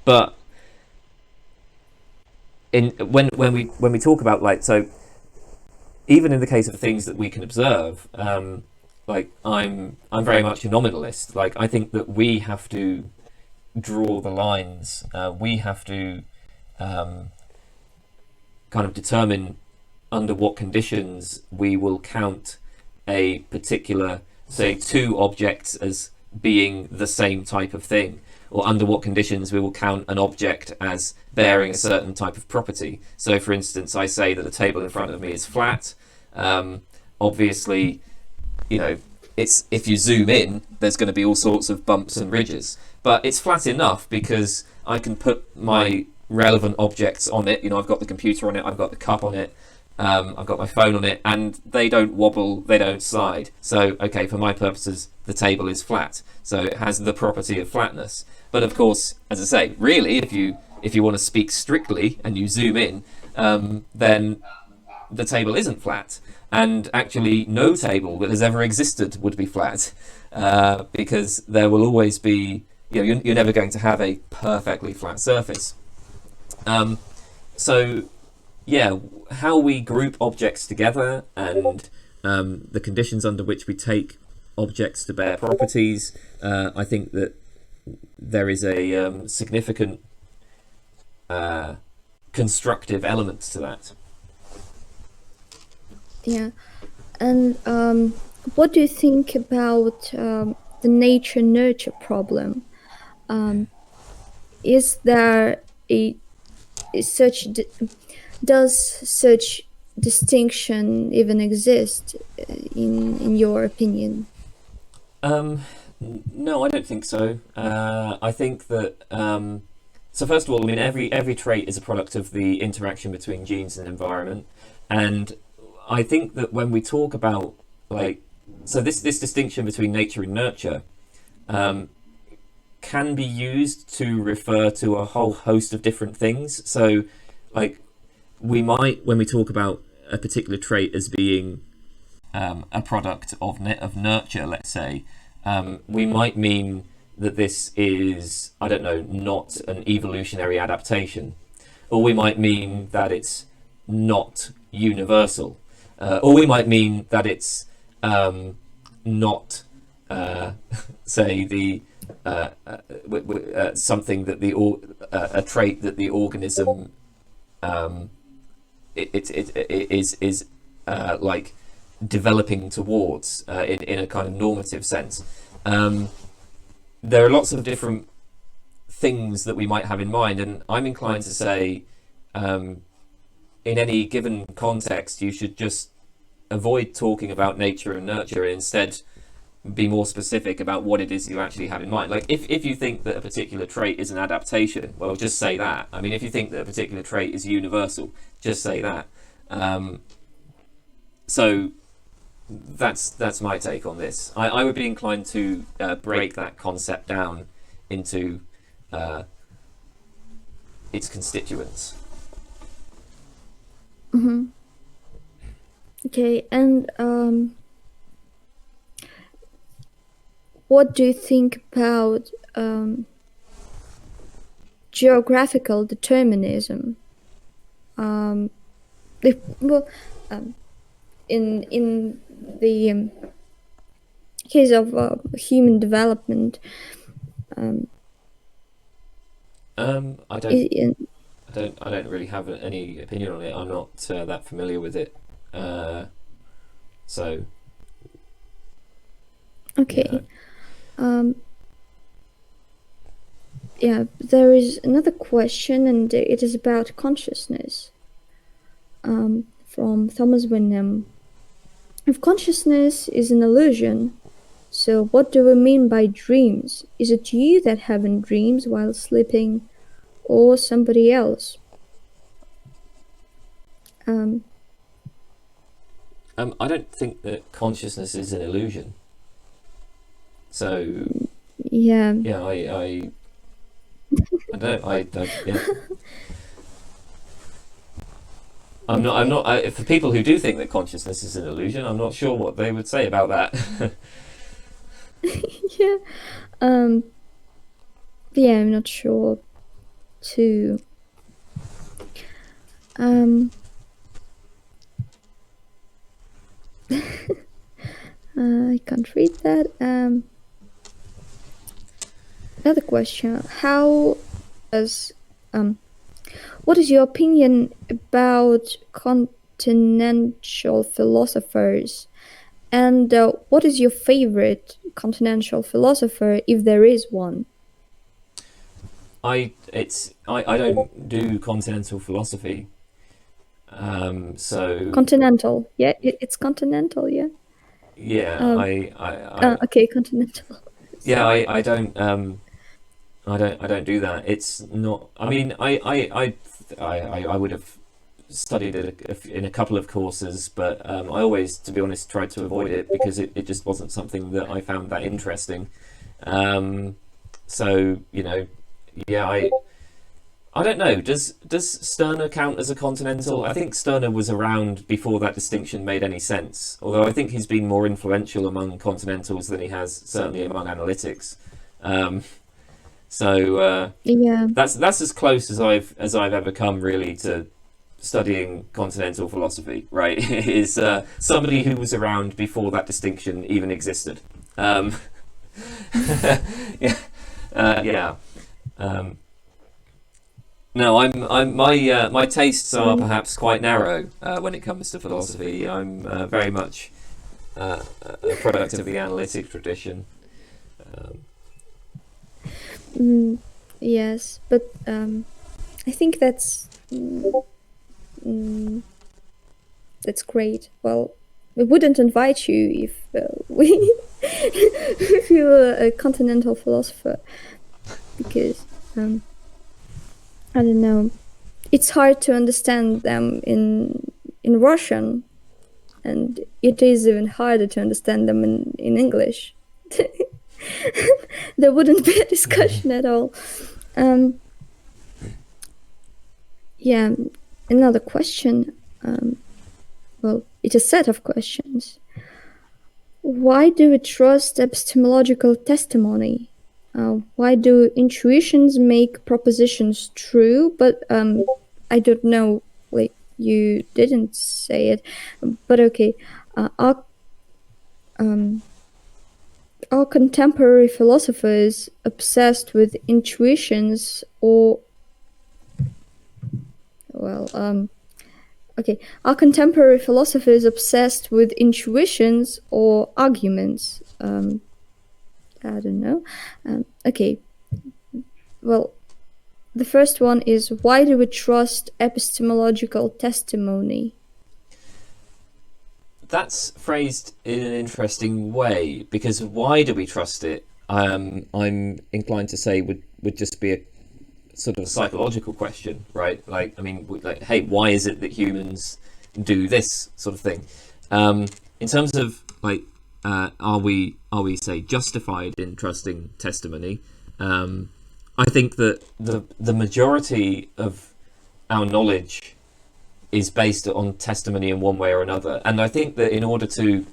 But when we talk about, like, so even in the case of things that we can observe, like I'm very much a nominalist. Like, I think that we have to draw the lines. We have to kind of determine under what conditions we will count a particular, say, two objects as being the same type of thing, or under what conditions we will count an object as bearing a certain type of property. So, for instance, I say that the table in front of me is flat. Obviously, it's, if you zoom in, there's going to be all sorts of bumps and ridges, but it's flat enough because I can put my relevant objects on it. I've got the computer on it, I've got the cup on it, I've got my phone on it, and they don't wobble, they don't slide. So, okay, for my purposes, the table is flat. So it has the property of flatness. But of course, as I say, really, if you want to speak strictly and you zoom in, then the table isn't flat. And actually, no table that has ever existed would be flat, because there will always be, you're never going to have a perfectly flat surface. So, yeah, how we group objects together and the conditions under which we take objects to bear properties, I think that there is a significant constructive element to that. Yeah. And what do you think about the nature-nurture problem? Is there does such distinction even exist in your opinion? No, I don't think so. I think that so first of all, I mean every trait is a product of the interaction between genes and environment, and I think that when we talk about like so this distinction between nature and nurture um, can be used to refer to a whole host of different things. So like we might when we talk about a particular trait as being a product of nurture, let's say, we might mean that this is, I don't know, not an evolutionary adaptation, or we might mean that it's not universal, or we might mean that it's not, say, the something that a trait that the organism it is like developing towards in a kind of normative sense. There are lots of different things that we might have in mind, and I'm inclined to say in any given context you should just avoid talking about nature and nurture and instead be more specific about what it is you actually have in mind. Like if you think that a particular trait is an adaptation, well, just say that. I mean, if you think that a particular trait is universal, just say that. So that's my take on this. I would be inclined to break that concept down into its constituents. Mm-hmm. Okay, and what do you think about geographical determinism? Well, in the case of human development, I don't really have any opinion on it. I'm not that familiar with it. So okay. Yeah, there is another question, and it is about consciousness. From Thomas Wyndham. If consciousness is an illusion, so what do we mean by dreams? Is it you that having dreams while sleeping, or somebody else? I don't think that consciousness is an illusion. So yeah, I don't. Yeah. I'm not. For people who do think that consciousness is an illusion, I'm not sure what they would say about that. yeah, yeah, I'm not sure too. I can't read that. Another question: how does what is your opinion about continental philosophers? And what is your favorite continental philosopher, if there is one? I don't do continental philosophy. So Continental, yeah, it's continental, yeah. yeah, okay, continental. Yeah, I don't I don't do that. It's not. I mean, I would have studied it in a couple of courses, but I always, to be honest, tried to avoid it because it just wasn't something that I found that interesting. So yeah, I don't know. Does Stirner count as a continental? I think Stirner was around before that distinction made any sense. Although I think he's been more influential among continentals than he has certainly among analytics. So yeah, that's as close as I've ever come really to studying continental philosophy. Right, is somebody who was around before that distinction even existed. Yeah, yeah. No, my tastes are perhaps quite narrow when it comes to philosophy. I'm very much a product of the analytic tradition. yes, but I think that's great. Well, we wouldn't invite you if we if you were a continental philosopher, because I don't know, it's hard to understand them in Russian, and it is even harder to understand them in English. There wouldn't be a discussion at all. Yeah, another question. Well, it's a set of questions. Why do we trust epistemological testimony? Why do intuitions make propositions true? But I don't know, like, you didn't say it, but okay. Are contemporary philosophers obsessed with intuitions or okay, are contemporary philosophers obsessed with intuitions or arguments? I don't know. Okay, well, the first one is, why do we trust epistemological testimony? That's phrased in an interesting way, because why do we trust it? I'm inclined to say would just be a sort of a psychological question, right? Like, I mean, like, hey, why is it that humans do this sort of thing? In terms of like, are we say justified in trusting testimony? I think that the majority of our knowledge is based on testimony in one way or another, and I think that in order to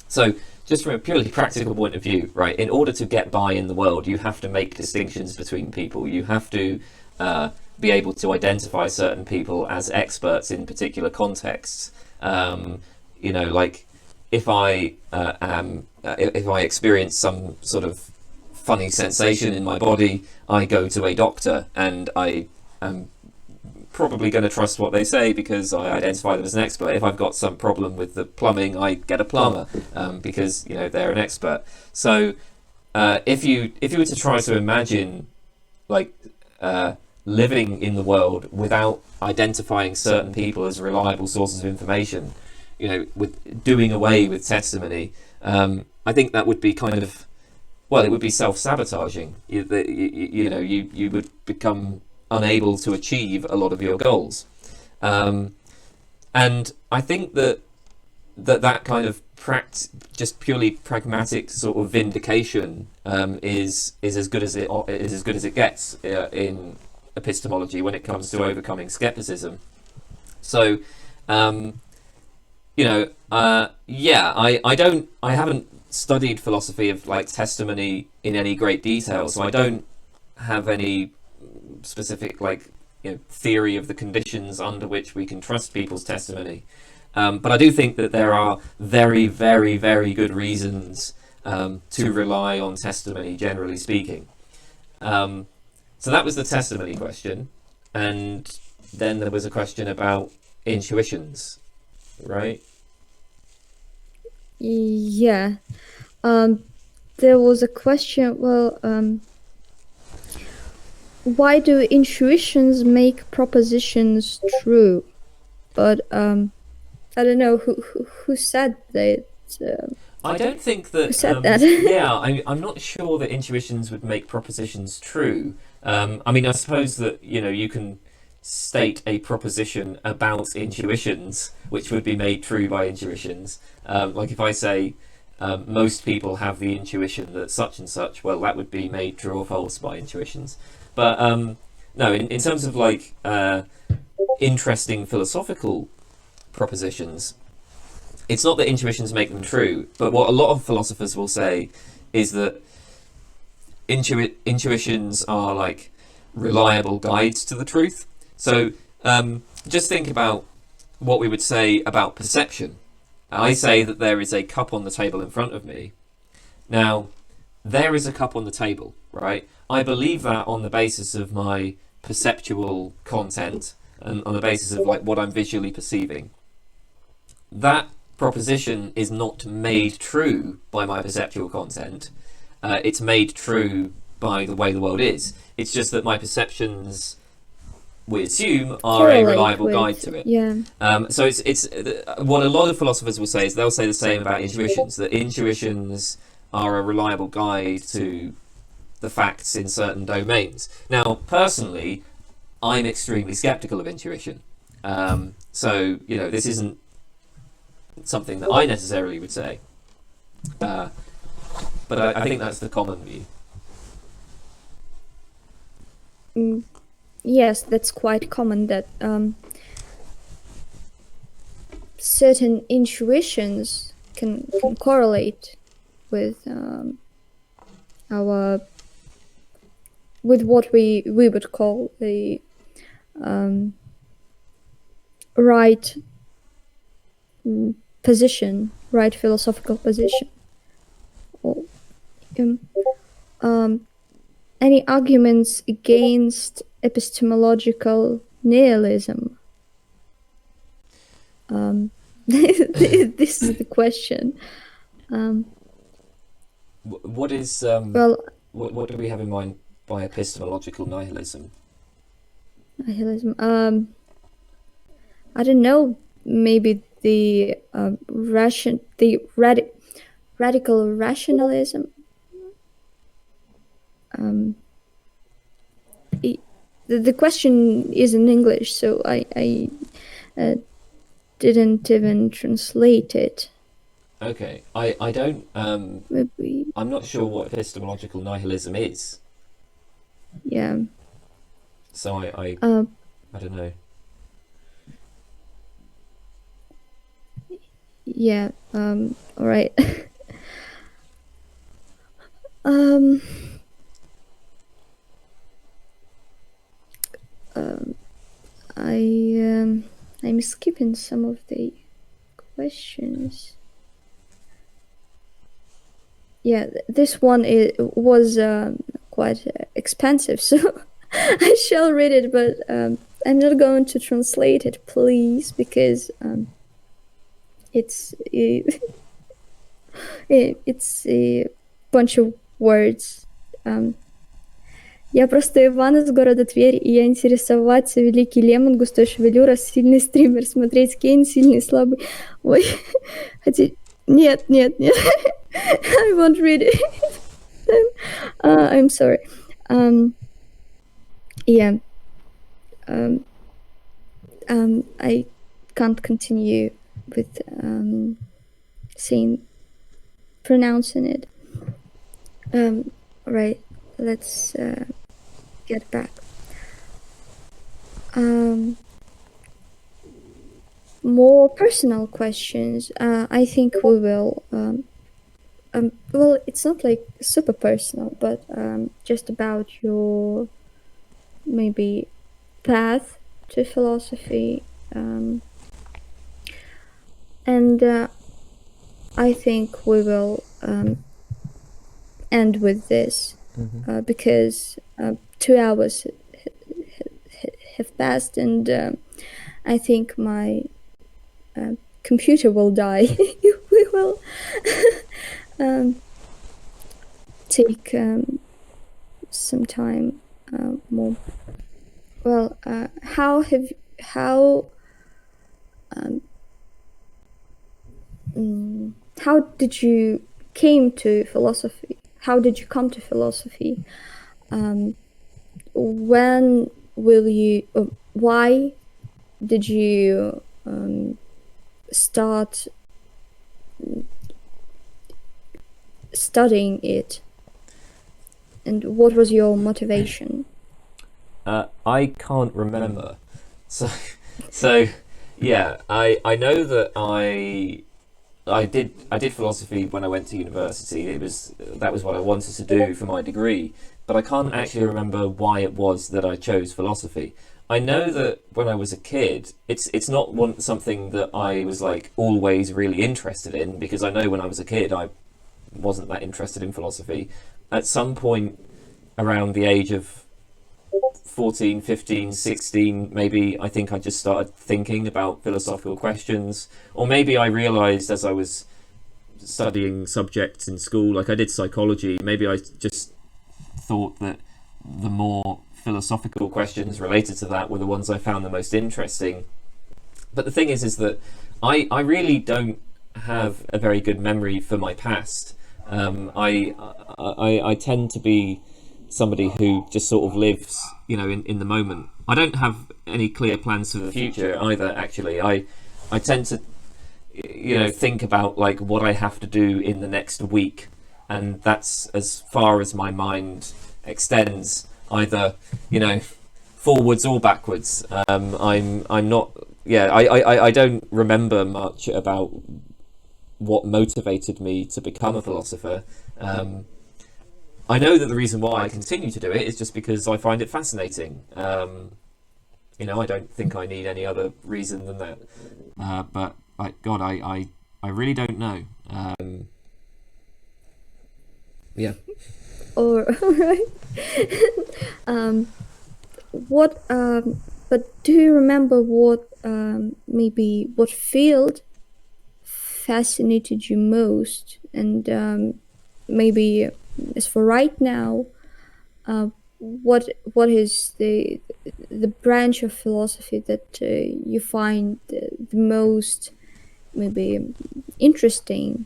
so just from a purely practical point of view, right, in order to get by in the world, you have to make distinctions between people. You have to be able to identify certain people as experts in particular contexts. You know, like if I experience some sort of funny sensation in my body, I go to a doctor, and I am probably going to trust what they say because I identify them as an expert. If I've got some problem with the plumbing, I get a plumber because, you know, they're an expert. So if you were to try to imagine like living in the world without identifying certain people as reliable sources of information, you know, with doing away with testimony, I think that would be kind of, well, it would be self-sabotaging. You know, you would become unable to achieve a lot of your goals, and I think that kind of just purely pragmatic sort of vindication is as good as it gets in epistemology when it comes to overcoming skepticism. So, you know, I haven't studied philosophy of like testimony in any great detail, so I don't have any specific, like, you know, theory of the conditions under which we can trust people's testimony, but I do think that there are very, very, very good reasons to rely on testimony, generally speaking. So that was the testimony question, and then there was a question about intuitions, right? Yeah, there was a question, well, why do intuitions make propositions true? But I don't know who said that. I don't think that. Who said that? Yeah, I'm not sure that intuitions would make propositions true. I mean, I suppose that, you know, you can state a proposition about intuitions, which would be made true by intuitions. Like if I say most people have the intuition that such and such, well, that would be made true or false by intuitions. But no, in terms of like interesting philosophical propositions, it's not that intuitions make them true, but what a lot of philosophers will say is that intuitions are like reliable guides to the truth. So just think about what we would say about perception. I say that there is a cup on the table in front of me. Now, there is a cup on the table, right? I believe that on the basis of my perceptual content and on the basis of like what I'm visually perceiving. That proposition is not made true by my perceptual content. It's made true by the way the world is. It's just that my perceptions we assume are a correlate reliable with, guide to it. yeah. So it's what a lot of philosophers will say is they'll say the same about intuitions, that intuitions are a reliable guide to the facts in certain domains. Now, personally, I'm extremely skeptical of intuition. So, you know, this isn't something that I necessarily would say. But I think that's the common view. Yes, that's quite common, that certain intuitions can correlate with our with what we would call the right position, right philosophical position. Or, any arguments against epistemological nihilism? This is the question. What is Well, what do we have in mind by epistemological nihilism? nihilism. I don't know. Maybe the radical rationalism. The question is in English, so I didn't even translate it. Okay, I don't. Maybe. I'm not sure what epistemological nihilism is. Yeah. So I don't know. Yeah. All right. I'm skipping some of the questions. Yeah, this one was quite expensive, so I shall read it, but I'm not going to translate it, please, because it's it's a bunch of words. Я просто Иван из города Тверь, и я интересоваться, великий Лемон, густой шевелюра, сильный стример, смотреть Кейн, сильный, слабый. Ой, хотя... Нет. I won't read it. I'm sorry. Yeah. I can't continue with pronouncing it. Right. Let's get back. More personal questions. I think we will. Well, it's not like super personal, but just about your maybe path to philosophy. And I think we will end with this. Because 2 hours have passed, and I think my computer will die. We will take some time more. Well, how did you came to philosophy? How did you come to philosophy? When will you? Why did you start studying it? And what was your motivation? I can't remember. So yeah, I know that I did philosophy when I went to university. That was what I wanted to do for my degree, but I can't actually remember why it was that I chose philosophy. I know that when I was a kid, it's not something that I was like always really interested in, because I know when I was a kid I wasn't that interested in philosophy. At some point around the age of 14, 15, 16, maybe, I think I just started thinking about philosophical questions. Or maybe I realised as I was studying subjects in school, like I did psychology, maybe I just thought that the more philosophical questions related to that were the ones I found the most interesting. But the thing is that I really don't have a very good memory for my past. I tend to be somebody who just sort of lives, in the moment. I don't have any clear plans for the future either. Actually, I tend to, think about like what I have to do in the next week, and that's as far as my mind extends, either forwards or backwards. I'm not. Yeah, I don't remember much about what motivated me to become a philosopher. I know that the reason why I continue to do it is just because I find it fascinating. I don't think I need any other reason than that. But like God, I really don't know. Yeah. All right. What? But do you remember what? Maybe what field fascinated you most, and maybe as for right now, what is the branch of philosophy that you find the most maybe interesting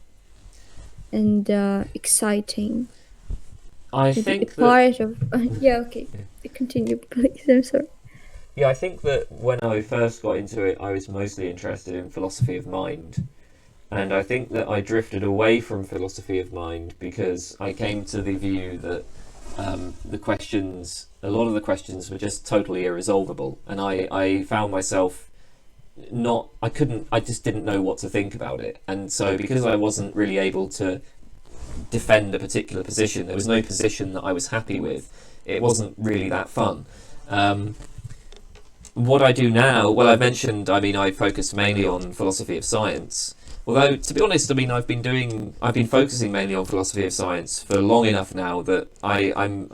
and exciting? I Maybe a think that part of yeah. Okay, continue, please. I'm sorry. yeah, I think that when I first got into it, I was mostly interested in philosophy of mind. And I think that I drifted away from philosophy of mind because I came to the view that a lot of the questions were just totally irresolvable. And I found myself I just didn't know what to think about it. And so because I wasn't really able to defend a particular position, there was no position that I was happy with, it wasn't really that fun. What I do now, well, I mentioned, I focus mainly on philosophy of science. Although, to be honest, I've been focusing mainly on philosophy of science for long enough now that I'm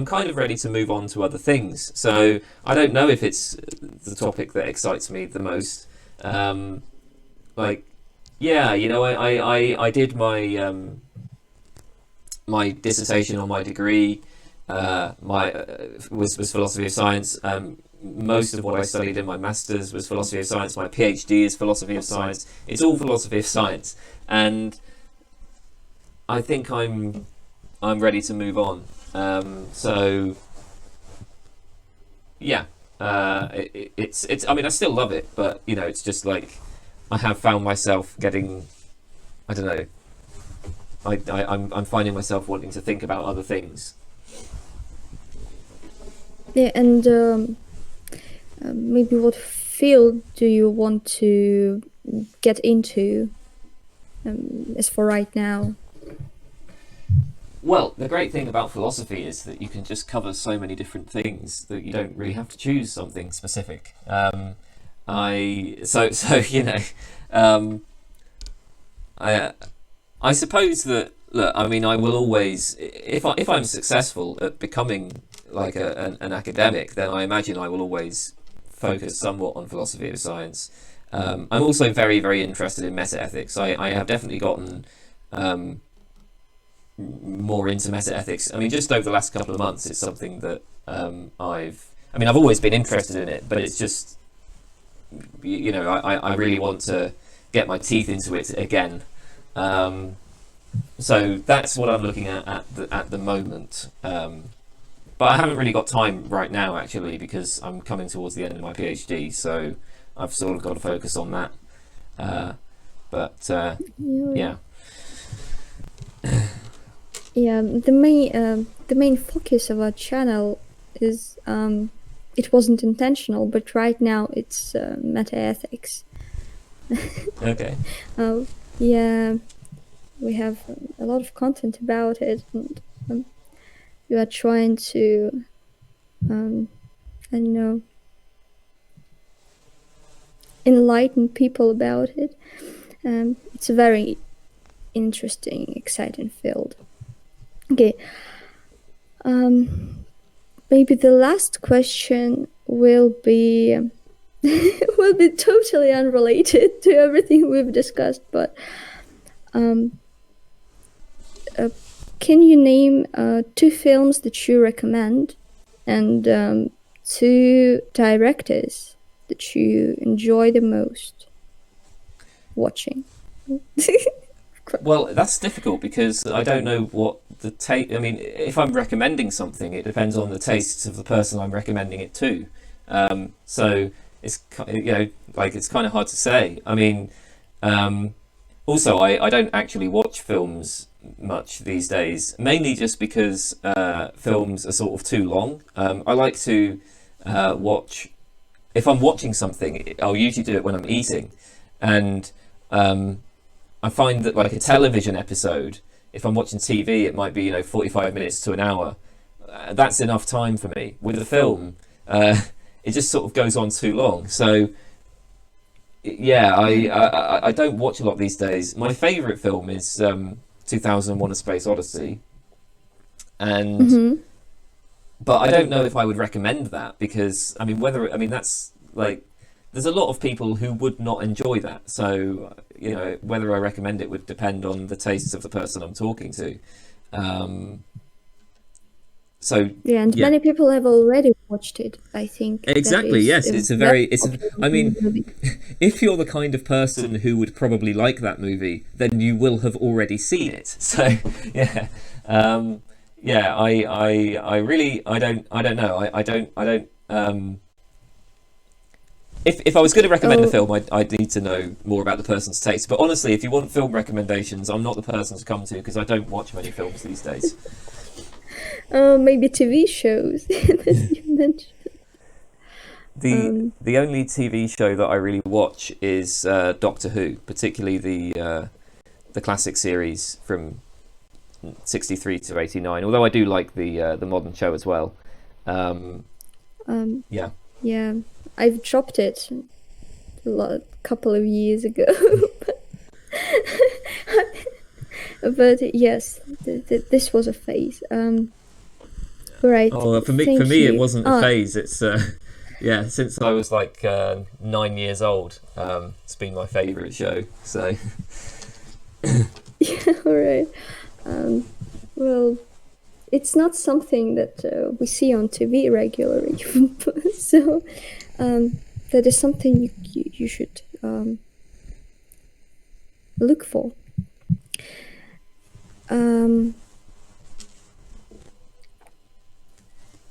kind of ready to move on to other things. So I don't know if it's the topic that excites me the most. I did my dissertation on my degree. Was philosophy of science. Most of what I studied in my master's was philosophy of science. My PhD is philosophy of science. It's all philosophy of science, and I think I'm ready to move on. So yeah, it's. I still love it, but it's just like I have found myself getting. I don't know. I'm finding myself wanting to think about other things. Yeah, and maybe what field do you want to get into as for right now? Well, the great thing about philosophy is that you can just cover so many different things that you don't really have to choose something specific. I suppose that look, I will always, if I'm successful at becoming like an academic, then I imagine I will always focus somewhat on philosophy of science. I'm also very, very interested in meta-ethics. I have definitely gotten more into meta-ethics. Just over the last couple of months, it's something that I've always been interested in it, but it's just, I really want to get my teeth into it again. So that's what I'm looking at the moment. But I haven't really got time right now, actually, because I'm coming towards the end of my PhD, so I've sort of got to focus on that. Yeah. Yeah, the main focus of our channel is it wasn't intentional, but right now it's meta ethics. Okay. Yeah, we have a lot of content about it, and we are trying to, I don't know, enlighten people about it. It's a very interesting, exciting field. Okay. Maybe the last question will be will be totally unrelated to everything we've discussed, but can you name 2 films that you recommend and two directors that you enjoy the most watching. Well, that's difficult because I don't know what the taste. I mean, if I'm recommending something, it depends on the tastes of the person I'm recommending it to. So it's like it's kind of hard to say. I mean, also I don't actually watch films much these days, mainly just because films are sort of too long. I like to watch. If I'm watching something, I'll usually do it when I'm eating, and I find that like a television episode, if I'm watching TV, it might be 45 minutes to an hour. That's enough time for me. With a film, it just sort of goes on too long. So yeah, I don't watch a lot these days. My favourite film is 2001: A Space Odyssey, and but I don't know if I would recommend that because that's like there's a lot of people who would not enjoy that. So whether I recommend it would depend on the tastes of the person I'm talking to. Many people have already watched it. I think exactly. Yes, I mean, movie. if you're the kind of person who would probably like that movie, then you will have already seen it. So yeah, I really I don't know. I don't. If I was going to recommend a film, I'd need to know more about the person's taste. But honestly, if you want film recommendations, I'm not the person to come to because I don't watch many films these days. Maybe TV shows that you mentioned. The only TV show that I really watch is Doctor Who, particularly the classic series from 63 to 89. Although I do like the modern show as well. Yeah. Yeah, I've dropped it a couple of years ago. But yes, this was a phase. Right. Oh, for me, it wasn't a phase. It's since I was like 9 years old, it's been my favourite show. So yeah, all right. Well, it's not something that we see on TV regularly, so that is something you should look for.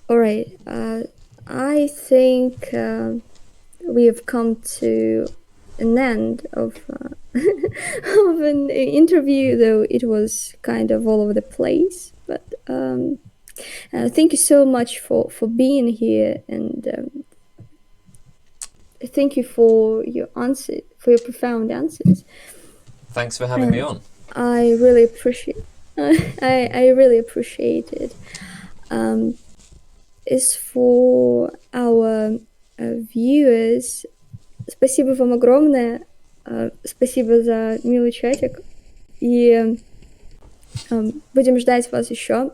All right. I think we have come to an end of of an interview, though it was kind of all over the place. But thank you so much for being here, and thank you for your answer, for your profound answers. Thanks for having me on. I really appreciate. I really appreciate it. Is for our viewers. Спасибо вам огромное. Спасибо за милый чатик. И будем ждать вас еще.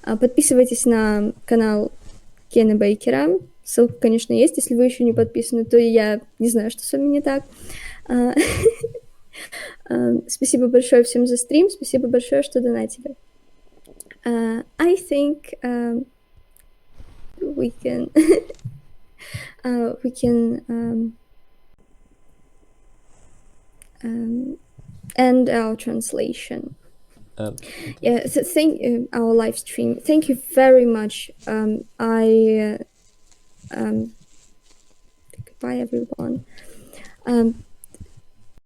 Подписывайтесь на канал Кена Бейкера. Ссылка, конечно, есть. Если вы еще не подписаны, то я не знаю, что с вами не так. Спасибо большое всем за стрим. Спасибо большое, что донатили. I think we can end our translation. Thank our live stream. Thank you very much. Goodbye, everyone.